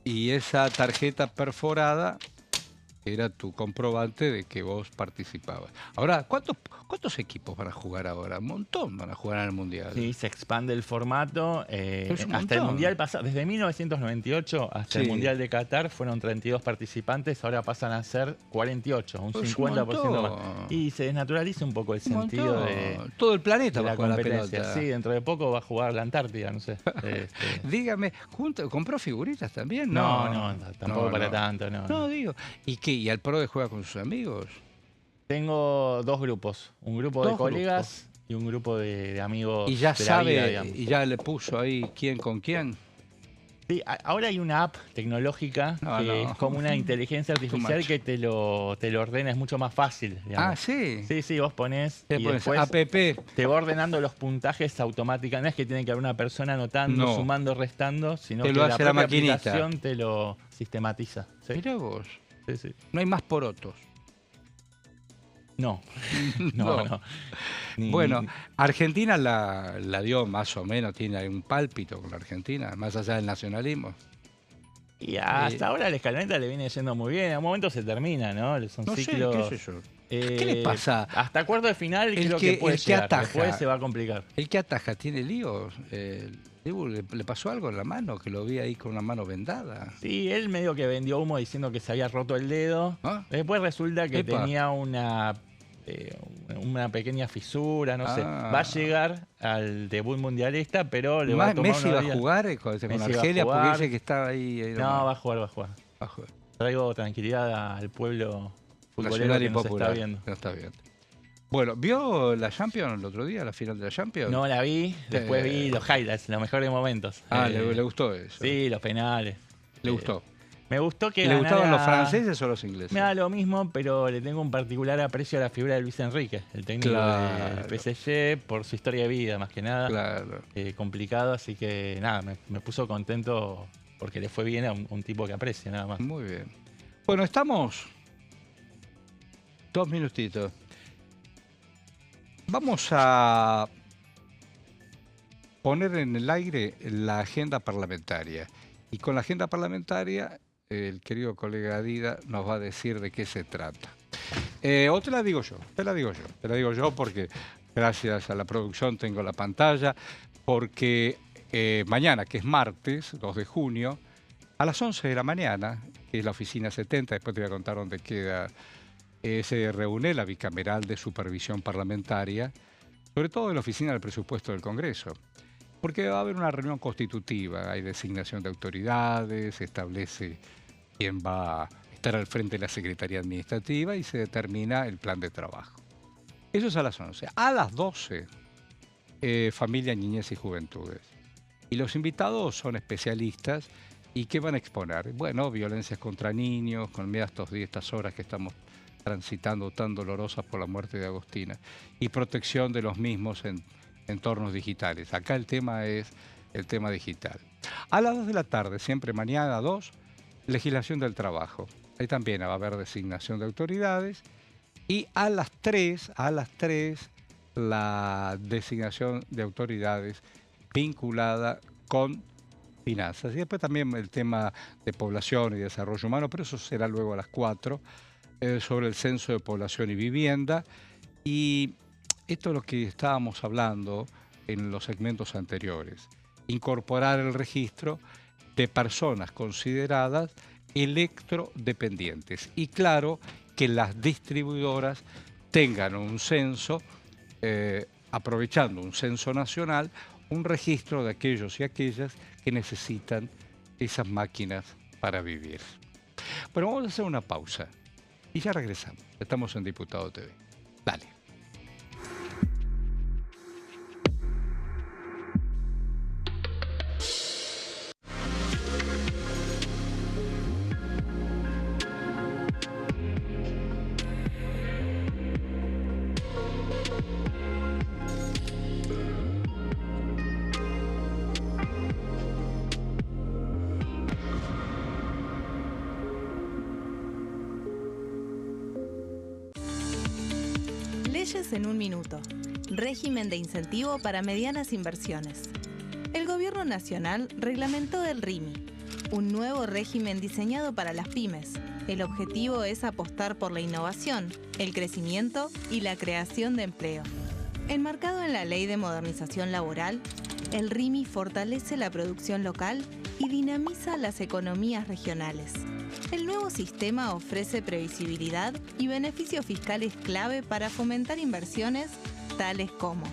y esa tarjeta perforada era tu comprobante de que vos participabas. Ahora, ¿cuántos equipos van a jugar ahora? Un montón van a jugar en el Mundial. Sí, se expande el formato. Hasta el Mundial pasado, desde 1998 hasta el Mundial de Qatar fueron 32 participantes, ahora pasan a ser 48, un 50% más. Y se desnaturaliza un poco el sentido de todo el planeta de va la a jugar competencia. La pelota. Sí, dentro de poco va a jugar la Antártida, no sé. Dígame, ¿compró figuritas también? No, tampoco para tanto. No, digo. ¿Y qué? ¿Y al PRODE juega con sus amigos? Tengo dos grupos, un grupo de colegas y un grupo de amigos. Y ya de sabe, la vida, y ya le puso ahí quién con quién. Sí, ahora hay una app tecnológica que es como una inteligencia artificial que te lo ordena, es mucho más fácil. Digamos. ¿Sí? Sí, vos ponés y después app. Te va ordenando los puntajes automáticamente. No es que tiene que haber una persona anotando, sumando, restando, sino que la propia aplicación te lo sistematiza. ¿Sí? Mirá vos. Sí. No hay más porotos. No. Bueno, Argentina la dio más o menos, tiene un pálpito con la Argentina, más allá del nacionalismo. Y hasta ahora la escaloneta le viene yendo muy bien. A un momento se termina, ¿no? Son ciclos. ¿Qué sé yo? ¿Qué le pasa? Hasta cuarto de final creo que puede llegar. Después se va a complicar. El que ataja tiene líos. ¿Le pasó algo en la mano? Que lo vi ahí con una mano vendada. Sí, él medio que vendió humo diciendo que se había roto el dedo. Después resulta que tenía una pequeña fisura, no sé. Va a llegar al debut mundialista, pero le va a tomar Messi va a jugar con Argelia porque dice que estaba ahí. No, va a jugar. Traigo tranquilidad al pueblo futbolero que nos está viendo. Bueno, ¿vio la Champions el otro día, la final de la Champions? No la vi, después vi los highlights, los mejores momentos. ¿Le gustó eso? Sí, los penales. ¿Le gustó? Me gustó que ¿Le gustaban los franceses o los ingleses? Me da lo mismo, pero le tengo un particular aprecio a la figura de Luis Enrique, el técnico del PSG, por su historia de vida, más que nada. Claro. Complicado, así que nada, me puso contento porque le fue bien a un tipo que aprecia, nada más. Muy bien. Bueno, estamos 2 minutitos. vamos a poner en el aire la agenda parlamentaria. Y con la agenda parlamentaria, el querido colega Dida nos va a decir de qué se trata. O te la digo yo porque gracias a la producción tengo la pantalla, porque mañana, que es martes, 2 de junio, a las 11 de la mañana, que es la oficina 70, después te voy a contar dónde queda, se reúne la bicameral de supervisión parlamentaria, sobre todo en la oficina del presupuesto del Congreso. Porque va a haber una reunión constitutiva, hay designación de autoridades, se establece quién va a estar al frente de la Secretaría Administrativa y se determina el plan de trabajo. Eso es a las 11. A las 12, familia, niñez y juventudes. Y los invitados son especialistas. ¿Y qué van a exponer? Bueno, violencias contra niños, con estas horas que estamos transitando tan dolorosas por la muerte de Agostina, y protección de los mismos en entornos digitales. Acá el tema es el tema digital. A las 2 de la tarde, siempre mañana a 2, legislación del trabajo. Ahí también va a haber designación de autoridades. Y a las 3, la designación de autoridades vinculada con finanzas. Y después también el tema de población y desarrollo humano, pero eso será luego a las 4, sobre el censo de población y vivienda. Y esto es lo que estábamos hablando en los segmentos anteriores. Incorporar el registro de personas consideradas electrodependientes. Y claro, que las distribuidoras tengan un censo, aprovechando un censo nacional, un registro de aquellos y aquellas que necesitan esas máquinas para vivir. Bueno, vamos a hacer una pausa y ya regresamos. Estamos en Diputado TV. Dale. Leyes en un minuto. Régimen de incentivo para medianas inversiones. El Gobierno Nacional reglamentó el RIMI, un nuevo régimen diseñado para las pymes. El objetivo es apostar por la innovación, el crecimiento y la creación de empleo. Enmarcado en la Ley de Modernización Laboral, el RIMI fortalece la producción local y dinamiza las economías regionales. El nuevo sistema ofrece previsibilidad y beneficios fiscales clave para fomentar inversiones tales como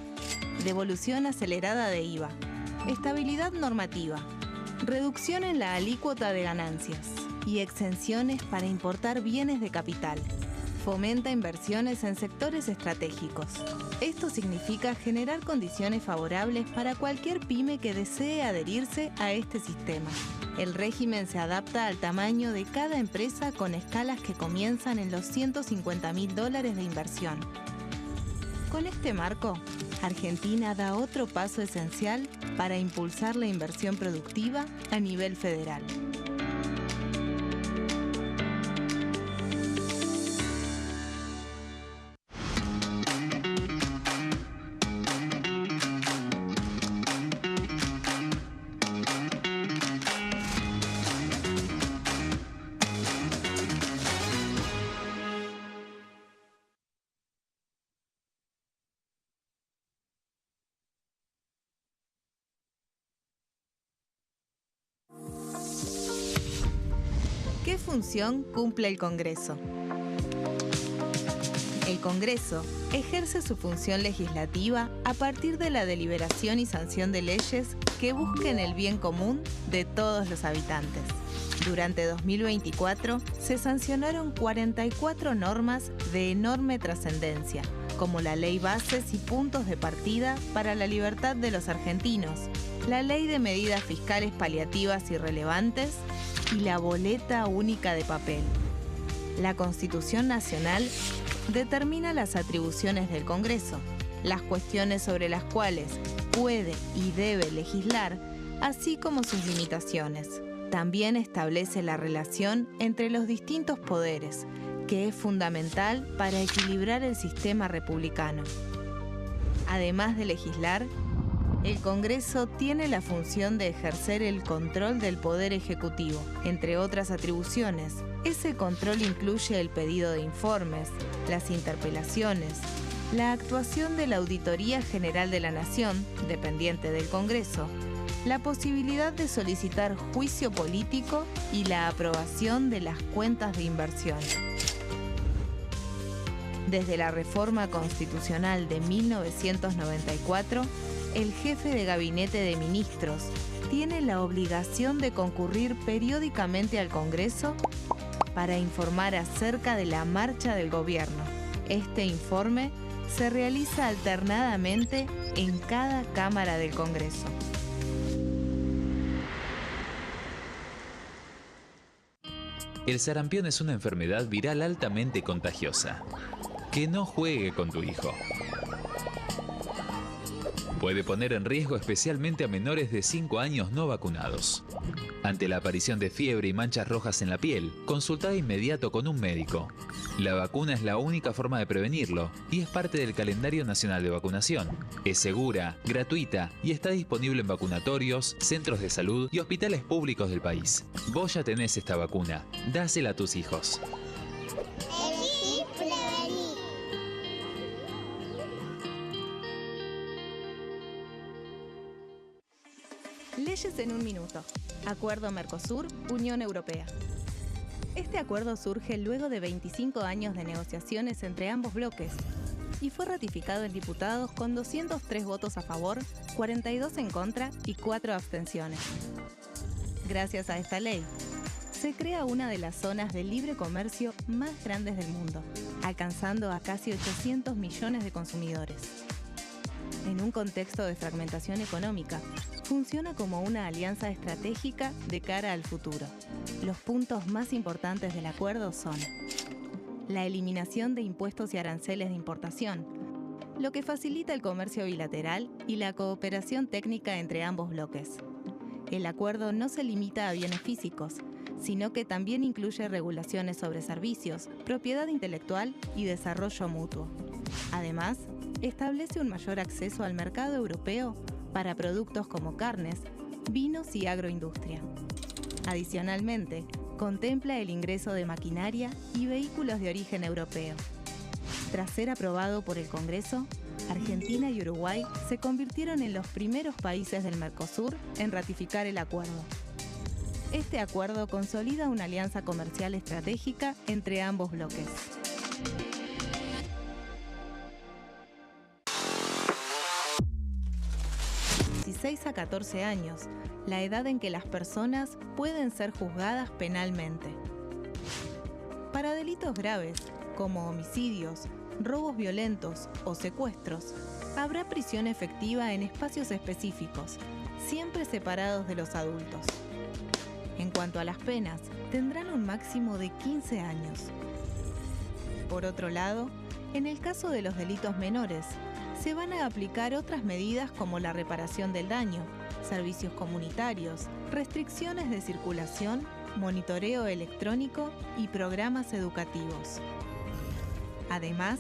devolución acelerada de IVA, estabilidad normativa, reducción en la alícuota de ganancias y exenciones para importar bienes de capital. Fomenta inversiones en sectores estratégicos. Esto significa generar condiciones favorables para cualquier pyme que desee adherirse a este sistema. El régimen se adapta al tamaño de cada empresa con escalas que comienzan en los $150.000 de inversión. Con este marco, Argentina da otro paso esencial para impulsar la inversión productiva a nivel federal. ¿Qué función cumple el Congreso? El Congreso ejerce su función legislativa a partir de la deliberación y sanción de leyes que busquen el bien común de todos los habitantes. Durante 2024 se sancionaron 44 normas de enorme trascendencia, como la Ley Bases y Puntos de Partida para la Libertad de los Argentinos, la Ley de Medidas Fiscales Paliativas y Relevantes y la Boleta Única de Papel. La Constitución Nacional determina las atribuciones del Congreso, las cuestiones sobre las cuales puede y debe legislar, así como sus limitaciones. También establece la relación entre los distintos poderes, que es fundamental para equilibrar el sistema republicano. Además de legislar, el Congreso tiene la función de ejercer el control del Poder Ejecutivo. Entre otras atribuciones, ese control incluye el pedido de informes, las interpelaciones, la actuación de la Auditoría General de la Nación, dependiente del Congreso, la posibilidad de solicitar juicio político y la aprobación de las cuentas de inversión. Desde la reforma constitucional de 1994, el jefe de gabinete de ministros tiene la obligación de concurrir periódicamente al Congreso para informar acerca de la marcha del gobierno. Este informe se realiza alternadamente en cada Cámara del Congreso. El sarampión es una enfermedad viral altamente contagiosa. Que no juegue con tu hijo. Puede poner en riesgo especialmente a menores de 5 años no vacunados. Ante la aparición de fiebre y manchas rojas en la piel, consulta de inmediato con un médico. La vacuna es la única forma de prevenirlo y es parte del calendario nacional de vacunación. Es segura, gratuita y está disponible en vacunatorios, centros de salud y hospitales públicos del país. Vos ya tenés esta vacuna, dásela a tus hijos. Leyes en un minuto. Acuerdo Mercosur-Unión Europea. Este acuerdo surge luego de 25 años de negociaciones entre ambos bloques y fue ratificado en diputados con 203 votos a favor, 42 en contra y 4 abstenciones. Gracias a esta ley, se crea una de las zonas de libre comercio más grandes del mundo, alcanzando a casi 800 millones de consumidores. En un contexto de fragmentación económica, funciona como una alianza estratégica de cara al futuro. Los puntos más importantes del acuerdo son la eliminación de impuestos y aranceles de importación, lo que facilita el comercio bilateral y la cooperación técnica entre ambos bloques. El acuerdo no se limita a bienes físicos, sino que también incluye regulaciones sobre servicios, propiedad intelectual y desarrollo mutuo. Además, establece un mayor acceso al mercado europeo para productos como carnes, vinos y agroindustria. Adicionalmente, contempla el ingreso de maquinaria y vehículos de origen europeo. Tras ser aprobado por el Congreso, Argentina y Uruguay se convirtieron en los primeros países del Mercosur en ratificar el acuerdo. Este acuerdo consolida una alianza comercial estratégica entre ambos bloques. De 16 a 14 años, la edad en que las personas pueden ser juzgadas penalmente. Para delitos graves, como homicidios, robos violentos o secuestros, habrá prisión efectiva en espacios específicos, siempre separados de los adultos. En cuanto a las penas, tendrán un máximo de 15 años. Por otro lado, en el caso de los delitos menores, se van a aplicar otras medidas como la reparación del daño, servicios comunitarios, restricciones de circulación, monitoreo electrónico y programas educativos. Además,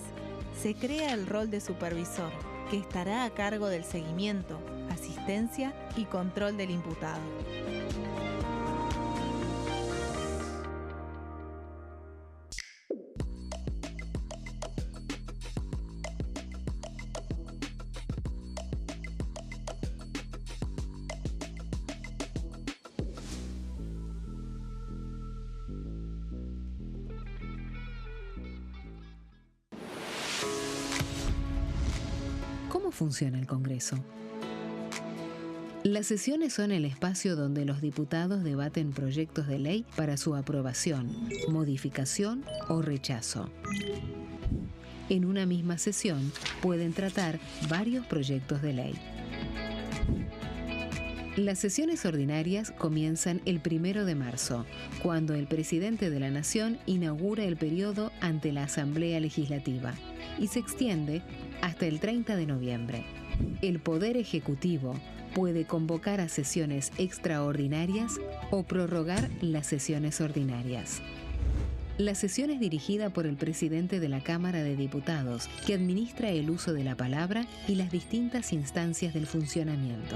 se crea el rol de supervisor, que estará a cargo del seguimiento, asistencia y control del imputado. ¿Cómo funciona el Congreso? Las sesiones son el espacio donde los diputados debaten proyectos de ley para su aprobación, modificación o rechazo. En una misma sesión pueden tratar varios proyectos de ley. Las sesiones ordinarias comienzan el 1 de marzo, cuando el presidente de la Nación inaugura el periodo ante la Asamblea Legislativa y se extiende hasta el 30 de noviembre. El Poder Ejecutivo puede convocar a sesiones extraordinarias o prorrogar las sesiones ordinarias. La sesión es dirigida por el presidente de la Cámara de Diputados, que administra el uso de la palabra y las distintas instancias del funcionamiento.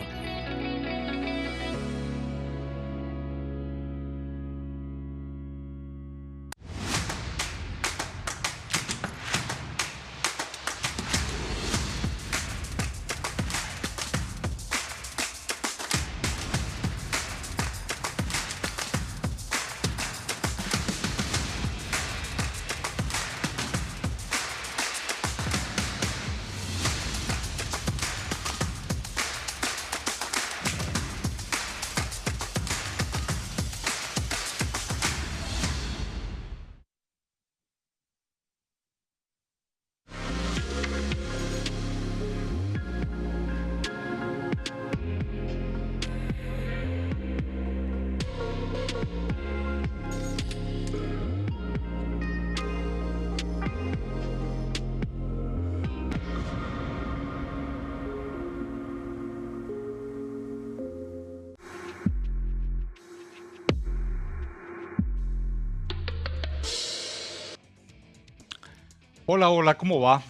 Hola, hola, ¿cómo va?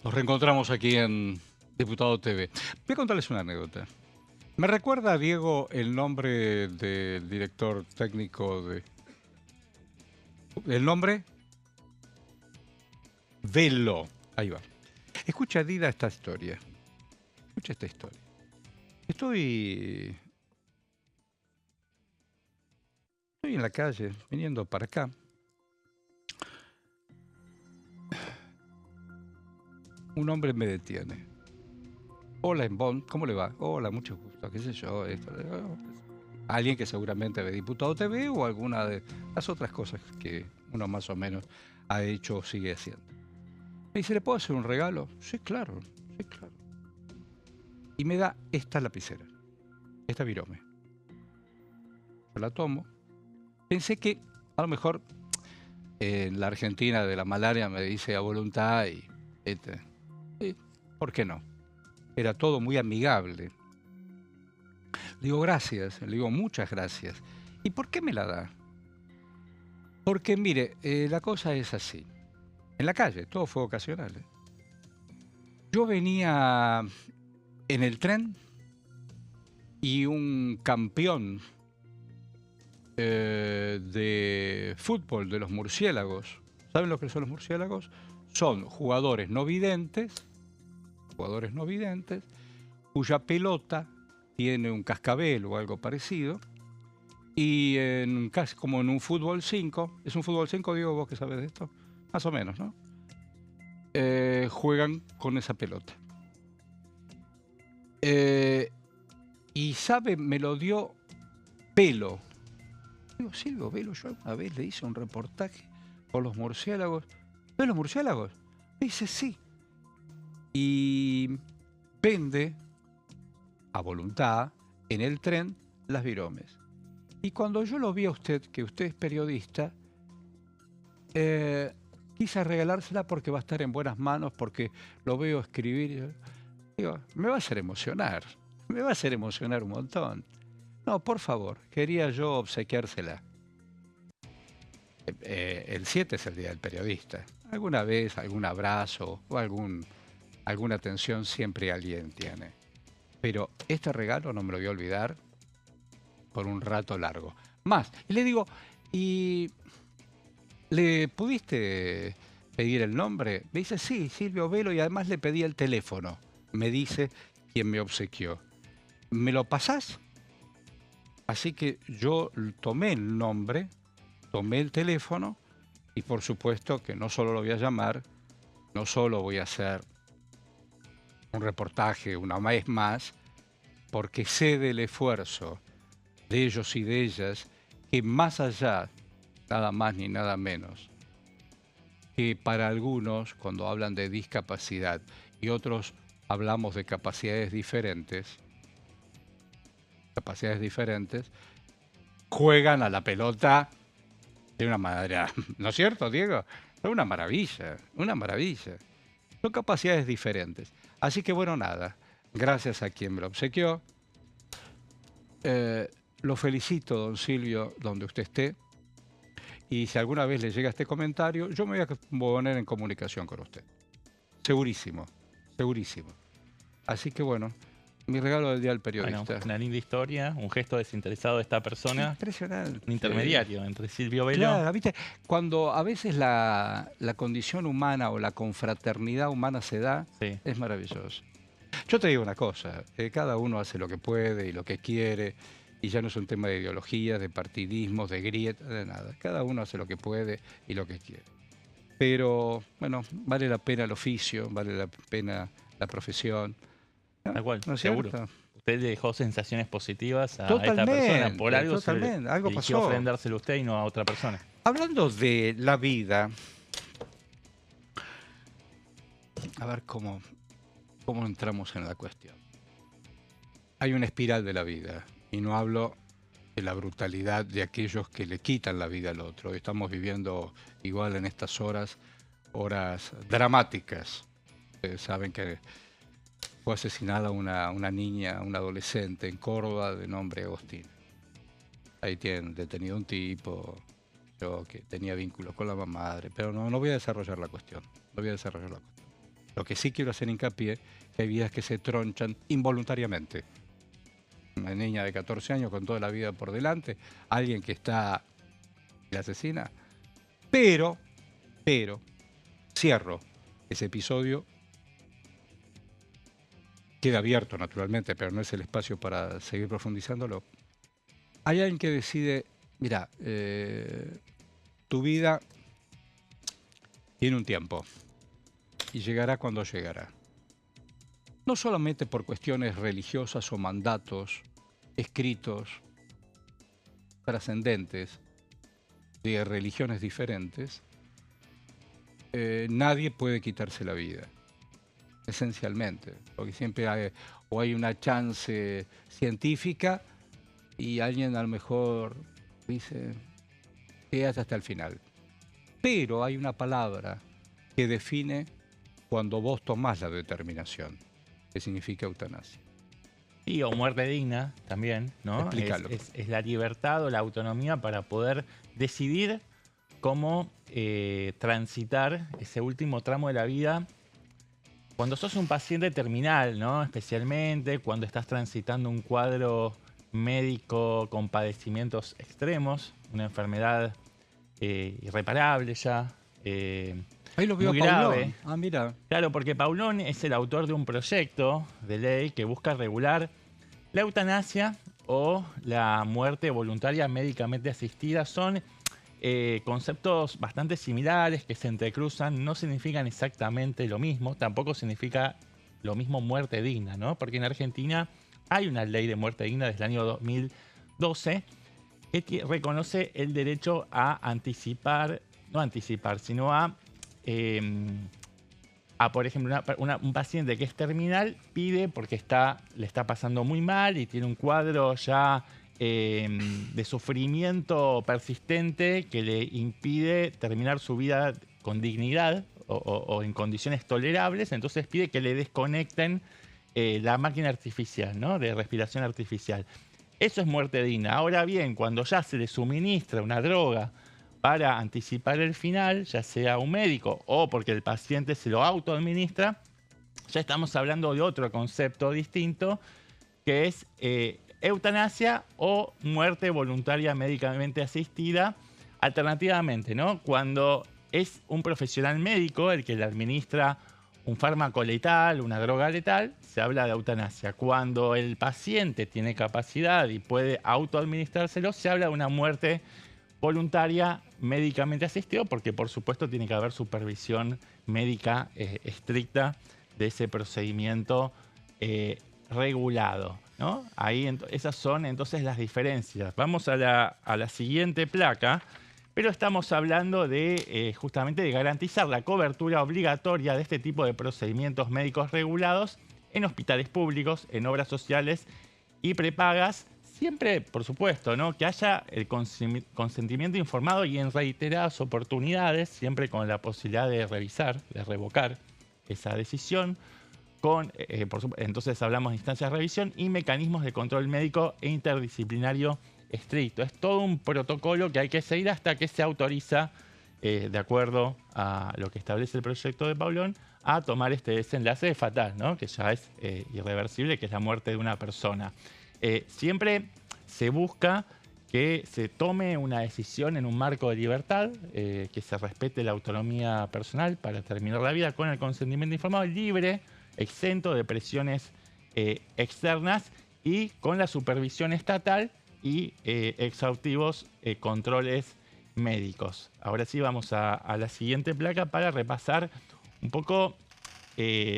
Nos reencontramos aquí en Diputado TV. Voy a contarles una anécdota. ¿Me recuerda, Diego, el nombre del director técnico de... ¿El nombre? Velo. Ahí va. Escucha, Dida, esta historia. Escucha esta historia. Estoy en la calle, viniendo para acá. Un hombre me detiene. Hola, Embón, ¿cómo le va? Hola, mucho gusto, qué sé yo. Alguien que seguramente ve Diputado TV o alguna de las otras cosas que uno más o menos ha hecho o sigue haciendo. Me dice, ¿le puedo hacer un regalo? Sí, claro, sí, claro. Y me da esta lapicera, esta virome. Yo la tomo. Pensé que a lo mejor en la Argentina de la malaria me dice a voluntad y... ¿por qué no? Era todo muy amigable. Le digo gracias, le digo muchas gracias. ¿Y por qué me la da? Porque mire, la cosa es así. En la calle, todo fue ocasional. Yo venía en el tren y un campeón de fútbol de los murciélagos. ¿Saben lo que son los murciélagos? Son jugadores no videntes, cuya pelota tiene un cascabel o algo parecido, y como en un fútbol 5, ¿es un fútbol 5, Diego, vos que sabés de esto? Más o menos, ¿no? Juegan con esa pelota. Y sabe, me lo dio Velo. Digo, Silvio Velo, yo alguna vez le hice un reportaje con los murciélagos. ¿Ves los murciélagos? Me dice, sí. Y vende a voluntad en el tren las viromes. Y cuando yo lo vi a usted, que usted es periodista, quise regalársela porque va a estar en buenas manos, porque lo veo escribir. Digo, me va a hacer emocionar un montón. No, por favor, quería yo obsequiársela. El 7 es el Día del Periodista. Alguna vez, algún abrazo o alguna atención siempre alguien tiene. Pero este regalo no me lo voy a olvidar por un rato largo. Más, y le digo, ¿y le pudiste pedir el nombre? Me dice, sí, Silvio Velo, y además le pedí el teléfono. Me dice quien me obsequió. ¿Me lo pasás? Así que yo tomé el nombre, tomé el teléfono y por supuesto que no solo lo voy a llamar, no solo voy a hacer un reportaje una vez más, porque sé del esfuerzo de ellos y de ellas, que más allá, nada más ni nada menos, que para algunos, cuando hablan de discapacidad y otros hablamos de capacidades diferentes, juegan a la pelota de una manera, ¿no es cierto, Diego? Es una maravilla, una maravilla. Son capacidades diferentes. Así que bueno, nada, gracias a quien me lo obsequió. Lo felicito, don Silvio, donde usted esté. Y si alguna vez le llega este comentario, yo me voy a poner en comunicación con usted. Segurísimo, segurísimo. Así que bueno, mi regalo del Día del Periodista. Bueno, una linda historia, un gesto desinteresado de esta persona. Impresionante. Un intermediario entre Silvio Velo. Claro, ¿viste? Cuando a veces la condición humana o la confraternidad humana se da, Sí. es maravilloso. Yo te digo una cosa, cada uno hace lo que puede y lo que quiere, y ya no es un tema de ideologías, de partidismos, de grietas, de nada. Cada uno hace lo que puede y lo que quiere. Pero, bueno, vale la pena el oficio, vale la pena la profesión. Tal cual, ¿No es seguro. cierto? Usted dejó sensaciones positivas a Totalmente, esta persona. Por algo totalmente, algo eligió pasó. ofrendárselo a usted y no a otra persona. Hablando de la vida, a ver cómo entramos en la cuestión. Hay una espiral de la vida, y no hablo de la brutalidad de aquellos que le quitan la vida al otro. Estamos viviendo igual en estas horas dramáticas. Ustedes saben que fue asesinada una niña, una adolescente en Córdoba de nombre Agostín. Ahí tienen detenido un tipo que tenía vínculos con la madre, pero no voy a desarrollar la cuestión. No voy a desarrollar la cuestión. Lo que sí quiero hacer hincapié es que hay vidas que se tronchan involuntariamente. Una niña de 14 años con toda la vida por delante, alguien que está la asesina. Pero, cierro ese episodio. Queda abierto, naturalmente, pero no es el espacio para seguir profundizándolo. Hay alguien que decide, mira, tu vida tiene un tiempo y llegará cuando llegará. No solamente por cuestiones religiosas o mandatos escritos, trascendentes, de religiones diferentes, nadie puede quitarse la vida. Esencialmente, porque siempre hay una chance científica y alguien a lo mejor dice, quédate hasta el final. Pero hay una palabra que define cuando vos tomás la determinación, que significa eutanasia. Sí, o muerte digna también, ¿no? Explícalo. Es la libertad o la autonomía para poder decidir cómo transitar ese último tramo de la vida. Cuando sos un paciente terminal, ¿no? Especialmente cuando estás transitando un cuadro médico con padecimientos extremos, una enfermedad irreparable ya, Ahí lo veo muy Paulón. grave. Ah, mira. Claro, porque Paulón es el autor de un proyecto de ley que busca regular la eutanasia o la muerte voluntaria médicamente asistida. Son conceptos bastante similares que se entrecruzan, no significan exactamente lo mismo, tampoco significa lo mismo muerte digna, ¿no? Porque en Argentina hay una ley de muerte digna desde el año 2012 que reconoce el derecho a sino a, por ejemplo, un paciente que es terminal pide porque le está pasando muy mal y tiene un cuadro ya de sufrimiento persistente que le impide terminar su vida con dignidad o en condiciones tolerables, entonces pide que le desconecten la máquina artificial, ¿no? De respiración artificial. Eso es muerte digna. Ahora bien, cuando ya se le suministra una droga para anticipar el final, ya sea un médico o porque el paciente se lo autoadministra, ya estamos hablando de otro concepto distinto, que es eutanasia o muerte voluntaria médicamente asistida. Alternativamente, ¿no? Cuando es un profesional médico el que le administra un fármaco letal, una droga letal, se habla de eutanasia. Cuando el paciente tiene capacidad y puede autoadministrárselo, se habla de una muerte voluntaria médicamente asistida, porque por supuesto tiene que haber supervisión médica estricta de ese procedimiento regulado, ¿no? Ahí esas son entonces las diferencias. Vamos a la siguiente placa, pero estamos hablando de justamente de garantizar la cobertura obligatoria de este tipo de procedimientos médicos regulados en hospitales públicos, en obras sociales y prepagas, siempre, por supuesto, ¿no? Que haya el consentimiento informado y en reiteradas oportunidades, siempre con la posibilidad de revisar, de revocar esa decisión. Entonces hablamos de instancias de revisión y mecanismos de control médico e interdisciplinario estricto. Es todo un protocolo que hay que seguir hasta que se autoriza, de acuerdo a lo que establece el proyecto de Paulón, a tomar este desenlace fatal, ¿no? Que ya es irreversible, que es la muerte de una persona. Siempre se busca que se tome una decisión en un marco de libertad, que se respete la autonomía personal para terminar la vida con el consentimiento informado, libre, exento de presiones externas y con la supervisión estatal y exhaustivos controles médicos. Ahora sí vamos a la siguiente placa para repasar un poco,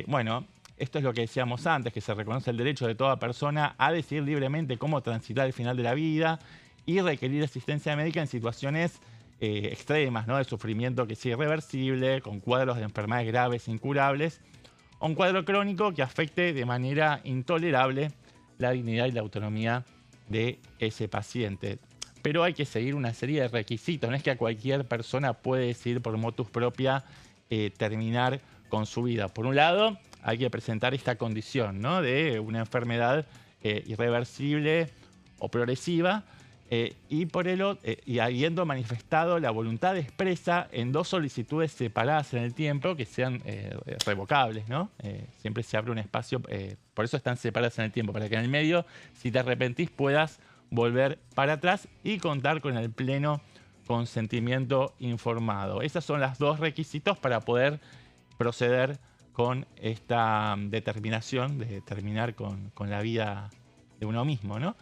bueno, esto es lo que decíamos antes, que se reconoce el derecho de toda persona a decidir libremente cómo transitar el final de la vida y requerir asistencia médica en situaciones extremas, ¿no? De sufrimiento que es irreversible, con cuadros de enfermedades graves, incurables, o un cuadro crónico que afecte de manera intolerable la dignidad y la autonomía de ese paciente. Pero hay que seguir una serie de requisitos, no es que a cualquier persona puede decidir por motus propia terminar con su vida. Por un lado, hay que presentar esta condición, ¿no? De una enfermedad irreversible o progresiva, y habiendo manifestado la voluntad expresa en 2 solicitudes separadas en el tiempo que sean revocables, ¿no? Siempre se abre un espacio, por eso están separadas en el tiempo, para que en el medio, si te arrepentís, puedas volver para atrás y contar con el pleno consentimiento informado. Esos son los 2 requisitos para poder proceder con esta determinación de terminar con la vida de uno mismo, ¿no?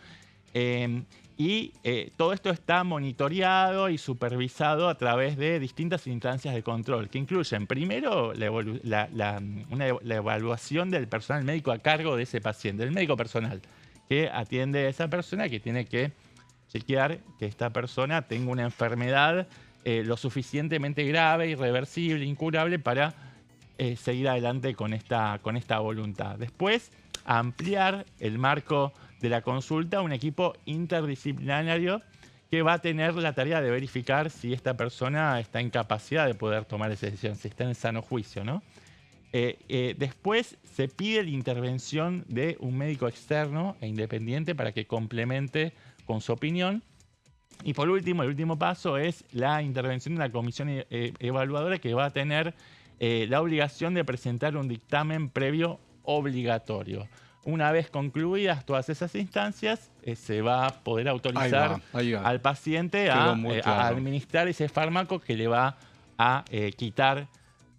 Todo esto está monitoreado y supervisado a través de distintas instancias de control, que incluyen primero la evaluación del personal médico a cargo de ese paciente, del médico personal, que atiende a esa persona, que tiene que chequear que esta persona tenga una enfermedad lo suficientemente grave, irreversible, incurable para seguir adelante con esta voluntad. Después, ampliar el marco de la consulta a un equipo interdisciplinario que va a tener la tarea de verificar si esta persona está en capacidad de poder tomar esa decisión, si está en sano juicio, ¿no? Después se pide la intervención de un médico externo e independiente para que complemente con su opinión. Y por último, el último paso es la intervención de la comisión evaluadora, que va a tener la obligación de presentar un dictamen previo obligatorio. Una vez concluidas todas esas instancias, se va a poder autorizar al paciente a administrar ese fármaco que le va a quitar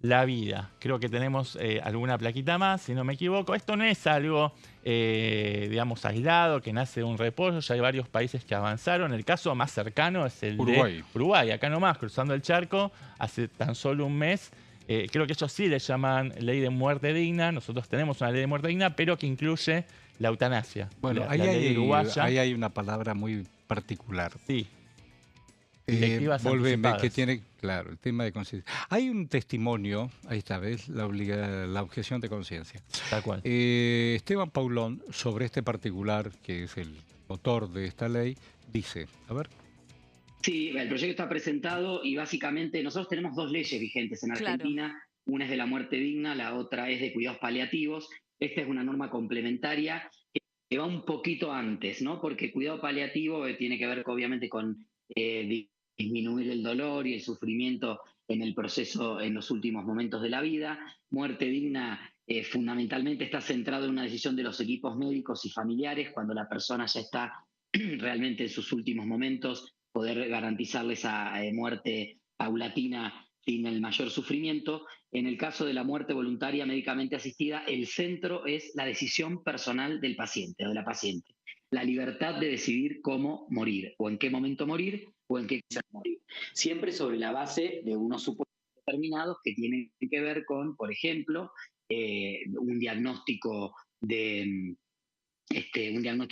la vida. Creo que tenemos alguna plaquita más, si no me equivoco. Esto no es algo, digamos, aislado, que nace de un repollo. Ya hay varios países que avanzaron. El caso más cercano es el de Uruguay, acá nomás, cruzando el charco, hace tan solo un mes. Creo que ellos sí le llaman ley de muerte digna. Nosotros tenemos una ley de muerte digna, pero que incluye la eutanasia. Bueno, ahí hay una palabra muy particular. Sí. Volveme, que tiene, claro, el tema de conciencia. Hay un testimonio, ahí está, ¿ves? La objeción de conciencia. Tal cual. Esteban Paulón, sobre este particular, que es el autor de esta ley, dice, a ver. Sí, el proyecto está presentado y básicamente nosotros tenemos 2 leyes vigentes en Argentina. Claro. Una es de la muerte digna, la otra es de cuidados paliativos. Esta es una norma complementaria que va un poquito antes, ¿no? Porque cuidado paliativo tiene que ver obviamente con disminuir el dolor y el sufrimiento en el proceso, en los últimos momentos de la vida. Muerte digna fundamentalmente está centrado en una decisión de los equipos médicos y familiares cuando la persona ya está realmente en sus últimos momentos, poder garantizarle esa muerte paulatina sin el mayor sufrimiento. En el caso de la muerte voluntaria médicamente asistida, el centro es la decisión personal del paciente o de la paciente. La libertad de decidir cómo morir, o en qué momento morir, o en qué condiciones morir. Siempre sobre la base de unos supuestos determinados que tienen que ver con, por ejemplo, un diagnóstico de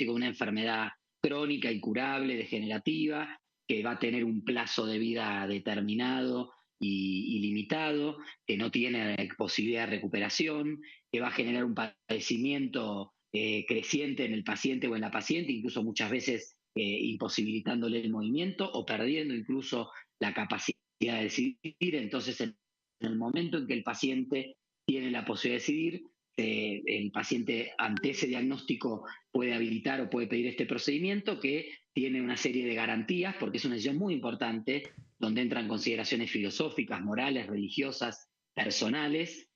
una enfermedad crónica, incurable, degenerativa, que va a tener un plazo de vida determinado y limitado, que no tiene posibilidad de recuperación, que va a generar un padecimiento creciente en el paciente o en la paciente, incluso muchas veces imposibilitándole el movimiento o perdiendo incluso la capacidad de decidir. Entonces, en el momento en que el paciente tiene la posibilidad de decidir, el paciente ante ese diagnóstico puede habilitar o puede pedir este procedimiento que tiene una serie de garantías, porque es una decisión muy importante, donde entran consideraciones filosóficas, morales, religiosas, personales.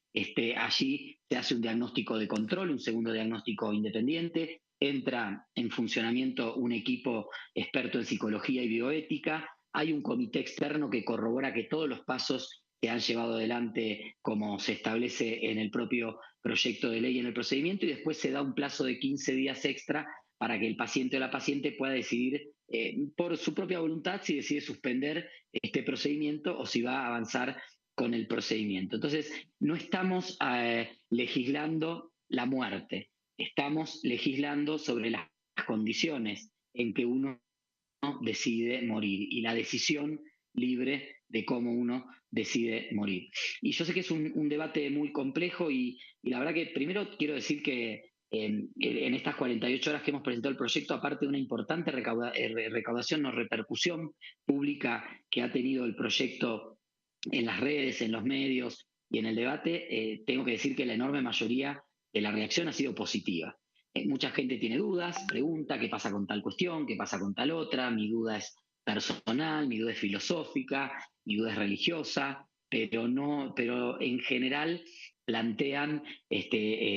Allí se hace un diagnóstico de control, un segundo diagnóstico independiente, entra en funcionamiento un equipo experto en psicología y bioética, hay un comité externo que corrobora que todos los pasos se han llevado adelante como se establece en el propio proyecto de ley en el procedimiento, y después se da un plazo de 15 días extra para que el paciente o la paciente pueda decidir por su propia voluntad si decide suspender este procedimiento o si va a avanzar con el procedimiento. Entonces, no estamos legislando la muerte, estamos legislando sobre las condiciones en que uno decide morir y la decisión libre de cómo uno decide morir. Y yo sé que es un debate muy complejo y la verdad que primero quiero decir que en estas 48 horas que hemos presentado el proyecto, aparte de una importante recaudación o repercusión pública que ha tenido el proyecto en las redes, en los medios y en el debate, tengo que decir que la enorme mayoría de la reacción ha sido positiva. Mucha gente tiene dudas, pregunta qué pasa con tal cuestión, qué pasa con tal otra, mi duda es personal, mi duda es filosófica, mi duda es religiosa, pero en general plantean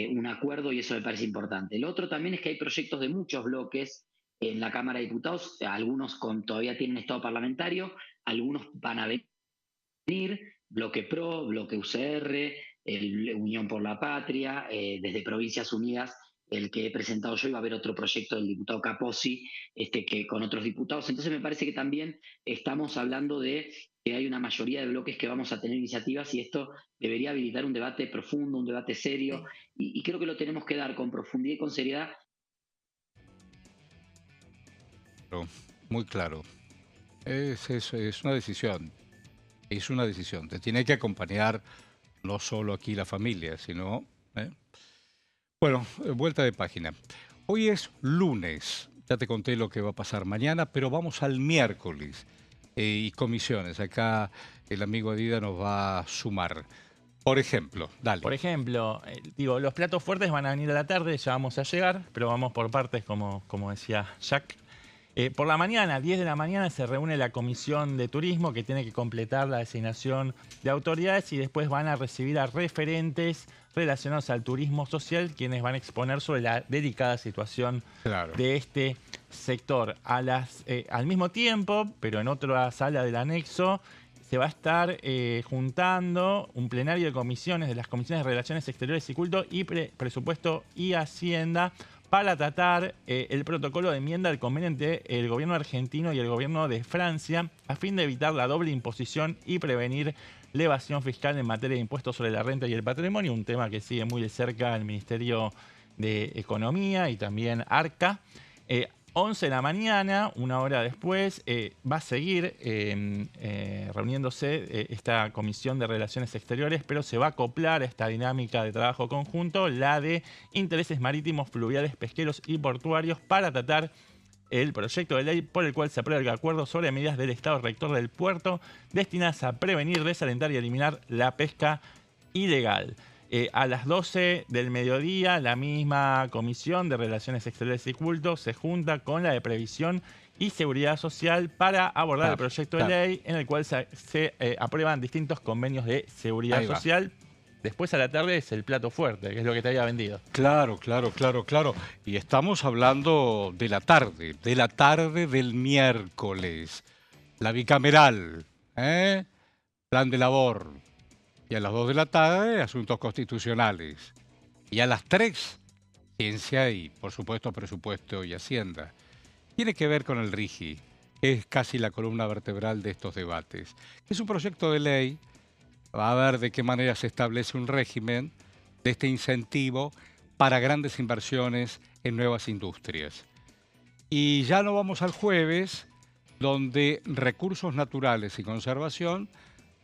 un acuerdo y eso me parece importante. Lo otro también es que hay proyectos de muchos bloques en la Cámara de Diputados, algunos todavía tienen estado parlamentario, algunos van a venir, bloque PRO, bloque UCR, Unión por la Patria, desde Provincias Unidas, el que he presentado yo, iba a haber otro proyecto del diputado Capozzi, que con otros diputados. Entonces me parece que también estamos hablando de que hay una mayoría de bloques que vamos a tener iniciativas y esto debería habilitar un debate profundo, un debate serio, y creo que lo tenemos que dar con profundidad y con seriedad. Muy claro. Es una decisión. Es una decisión. Te tiene que acompañar no solo aquí la familia, sino... Bueno, vuelta de página. Hoy es lunes. Ya te conté lo que va a pasar mañana, pero vamos al miércoles. Y comisiones. Acá el amigo Adida nos va a sumar. Por ejemplo, dale. Por ejemplo, los platos fuertes van a venir a la tarde, ya vamos a llegar, pero vamos por partes, como decía Jack. Por la mañana, 10 de la mañana, se reúne la Comisión de Turismo que tiene que completar la designación de autoridades y después van a recibir a referentes relacionados al turismo social, quienes van a exponer sobre la delicada situación de este sector. Al mismo tiempo, pero en otra sala del anexo, se va a estar juntando un plenario de comisiones de las Comisiones de Relaciones Exteriores y Culto y Presupuesto y Hacienda para tratar el protocolo de enmienda al convenio entre el gobierno argentino y el gobierno de Francia a fin de evitar la doble imposición y prevenir la evasión fiscal en materia de impuestos sobre la renta y el patrimonio, un tema que sigue muy de cerca el Ministerio de Economía y también ARCA. 11 de la mañana, una hora después, va a seguir reuniéndose esta Comisión de Relaciones Exteriores, pero se va a acoplar a esta dinámica de trabajo conjunto, la de intereses marítimos, fluviales, pesqueros y portuarios, para tratar el proyecto de ley por el cual se aprueba el acuerdo sobre medidas del Estado Rector del puerto destinadas a prevenir, desalentar y eliminar la pesca ilegal. A las 12 del mediodía, la misma Comisión de Relaciones Exteriores y Culto se junta con la de Previsión y Seguridad Social para abordar el proyecto de ley en el cual se aprueban distintos convenios de seguridad social. Después a la tarde es el plato fuerte, que es lo que te había vendido. Claro. Y estamos hablando de la tarde del miércoles. La bicameral, plan de labor. Y a las 2 de la tarde, asuntos constitucionales. Y a las 3, ciencia y, por supuesto, presupuesto y hacienda. Tiene que ver con el RIGI, que es casi la columna vertebral de estos debates. Es un proyecto de ley, va a ver de qué manera se establece un régimen de este incentivo para grandes inversiones en nuevas industrias. Y ya no vamos al jueves, donde recursos naturales y conservación,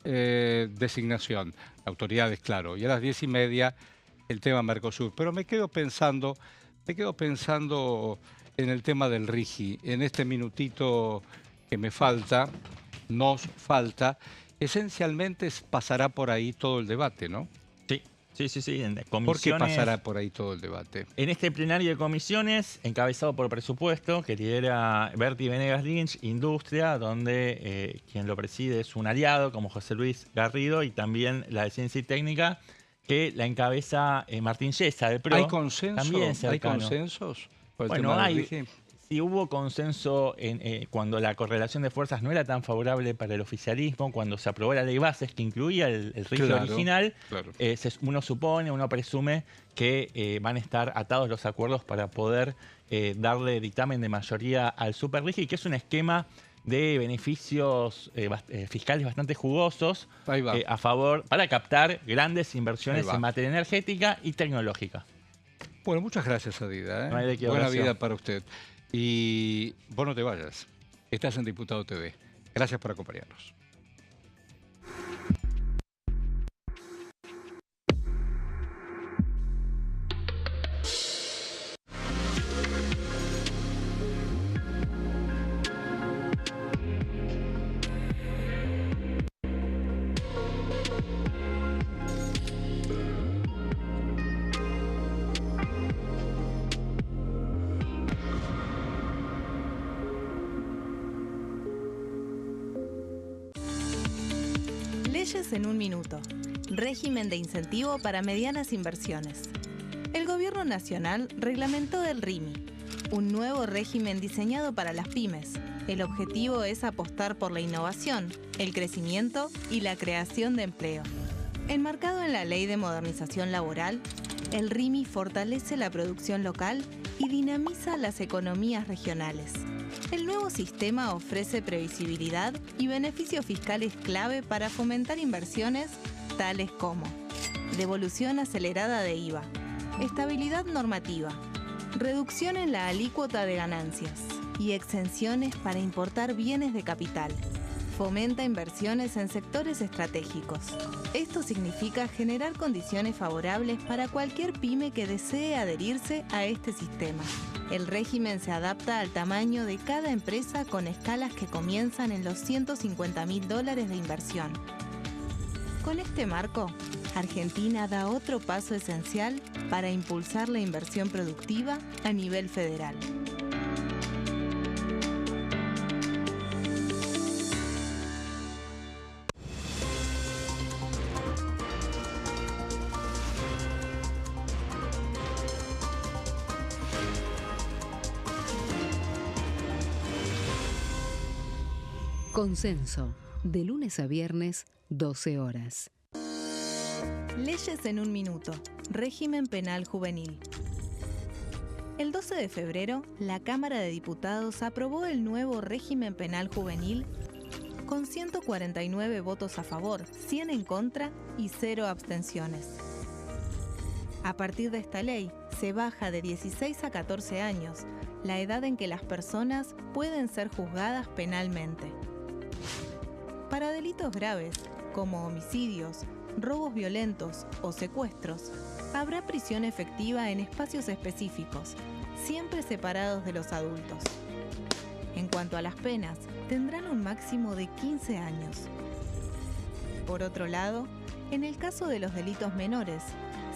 designación, autoridades, claro, y a las 10:30 el tema Mercosur. Pero me quedo pensando en el tema del RIGI. En este minutito que nos falta, esencialmente pasará por ahí todo el debate, ¿no? Sí, Sí, en comisiones. ¿Por qué pasará por ahí todo el debate? En este plenario de comisiones, encabezado por presupuesto, que lidera Berti Venegas Lynch, Industria, donde quien lo preside es un aliado como José Luis Garrido, y también la de Ciencia y Técnica, que la encabeza Martín Yesa del PRO. ¿Hay consenso? También ¿Hay consensos? Bueno, sí hubo consenso cuando la correlación de fuerzas no era tan favorable para el oficialismo, cuando se aprobó la ley bases que incluía el RIGI original. Claro. Uno supone, uno presume que van a estar atados los acuerdos para poder darle dictamen de mayoría al Super RIGI, que es un esquema de beneficios fiscales bastante jugosos a favor, para captar grandes inversiones en materia energética y tecnológica. Bueno, muchas gracias, Adida. No hay de qué. Buena vida para usted. Y vos no te vayas. Estás en Diputado TV. Gracias por acompañarnos. Leyes en un minuto. Régimen de incentivo para medianas inversiones. El Gobierno Nacional reglamentó el RIMI, un nuevo régimen diseñado para las pymes. El objetivo es apostar por la innovación, el crecimiento y la creación de empleo. Enmarcado en la Ley de Modernización Laboral, el RIMI fortalece la producción local y dinamiza las economías regionales. El nuevo sistema ofrece previsibilidad y beneficios fiscales clave para fomentar inversiones tales como devolución acelerada de IVA, estabilidad normativa, reducción en la alícuota de ganancias y exenciones para importar bienes de capital. Fomenta inversiones en sectores estratégicos. Esto significa generar condiciones favorables para cualquier pyme que desee adherirse a este sistema. El régimen se adapta al tamaño de cada empresa con escalas que comienzan en los $150.000 de inversión. Con este marco, Argentina da otro paso esencial para impulsar la inversión productiva a nivel federal. Consenso, de lunes a viernes, 12 horas. Leyes en un minuto. Régimen penal juvenil. El 12 de febrero, la Cámara de Diputados aprobó el nuevo régimen penal juvenil con 149 votos a favor, 100 en contra y 0 abstenciones. A partir de esta ley, se baja de 16 a 14 años la edad en que las personas pueden ser juzgadas penalmente. Para delitos graves, como homicidios, robos violentos o secuestros, habrá prisión efectiva en espacios específicos, siempre separados de los adultos. En cuanto a las penas, tendrán un máximo de 15 años. Por otro lado, en el caso de los delitos menores,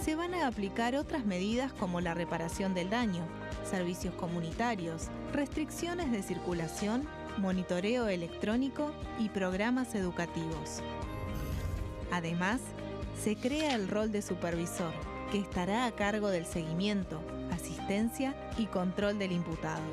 se van a aplicar otras medidas como la reparación del daño, servicios comunitarios, restricciones de circulación, monitoreo electrónico y programas educativos. Además, se crea el rol de supervisor, que estará a cargo del seguimiento, asistencia y control del imputado.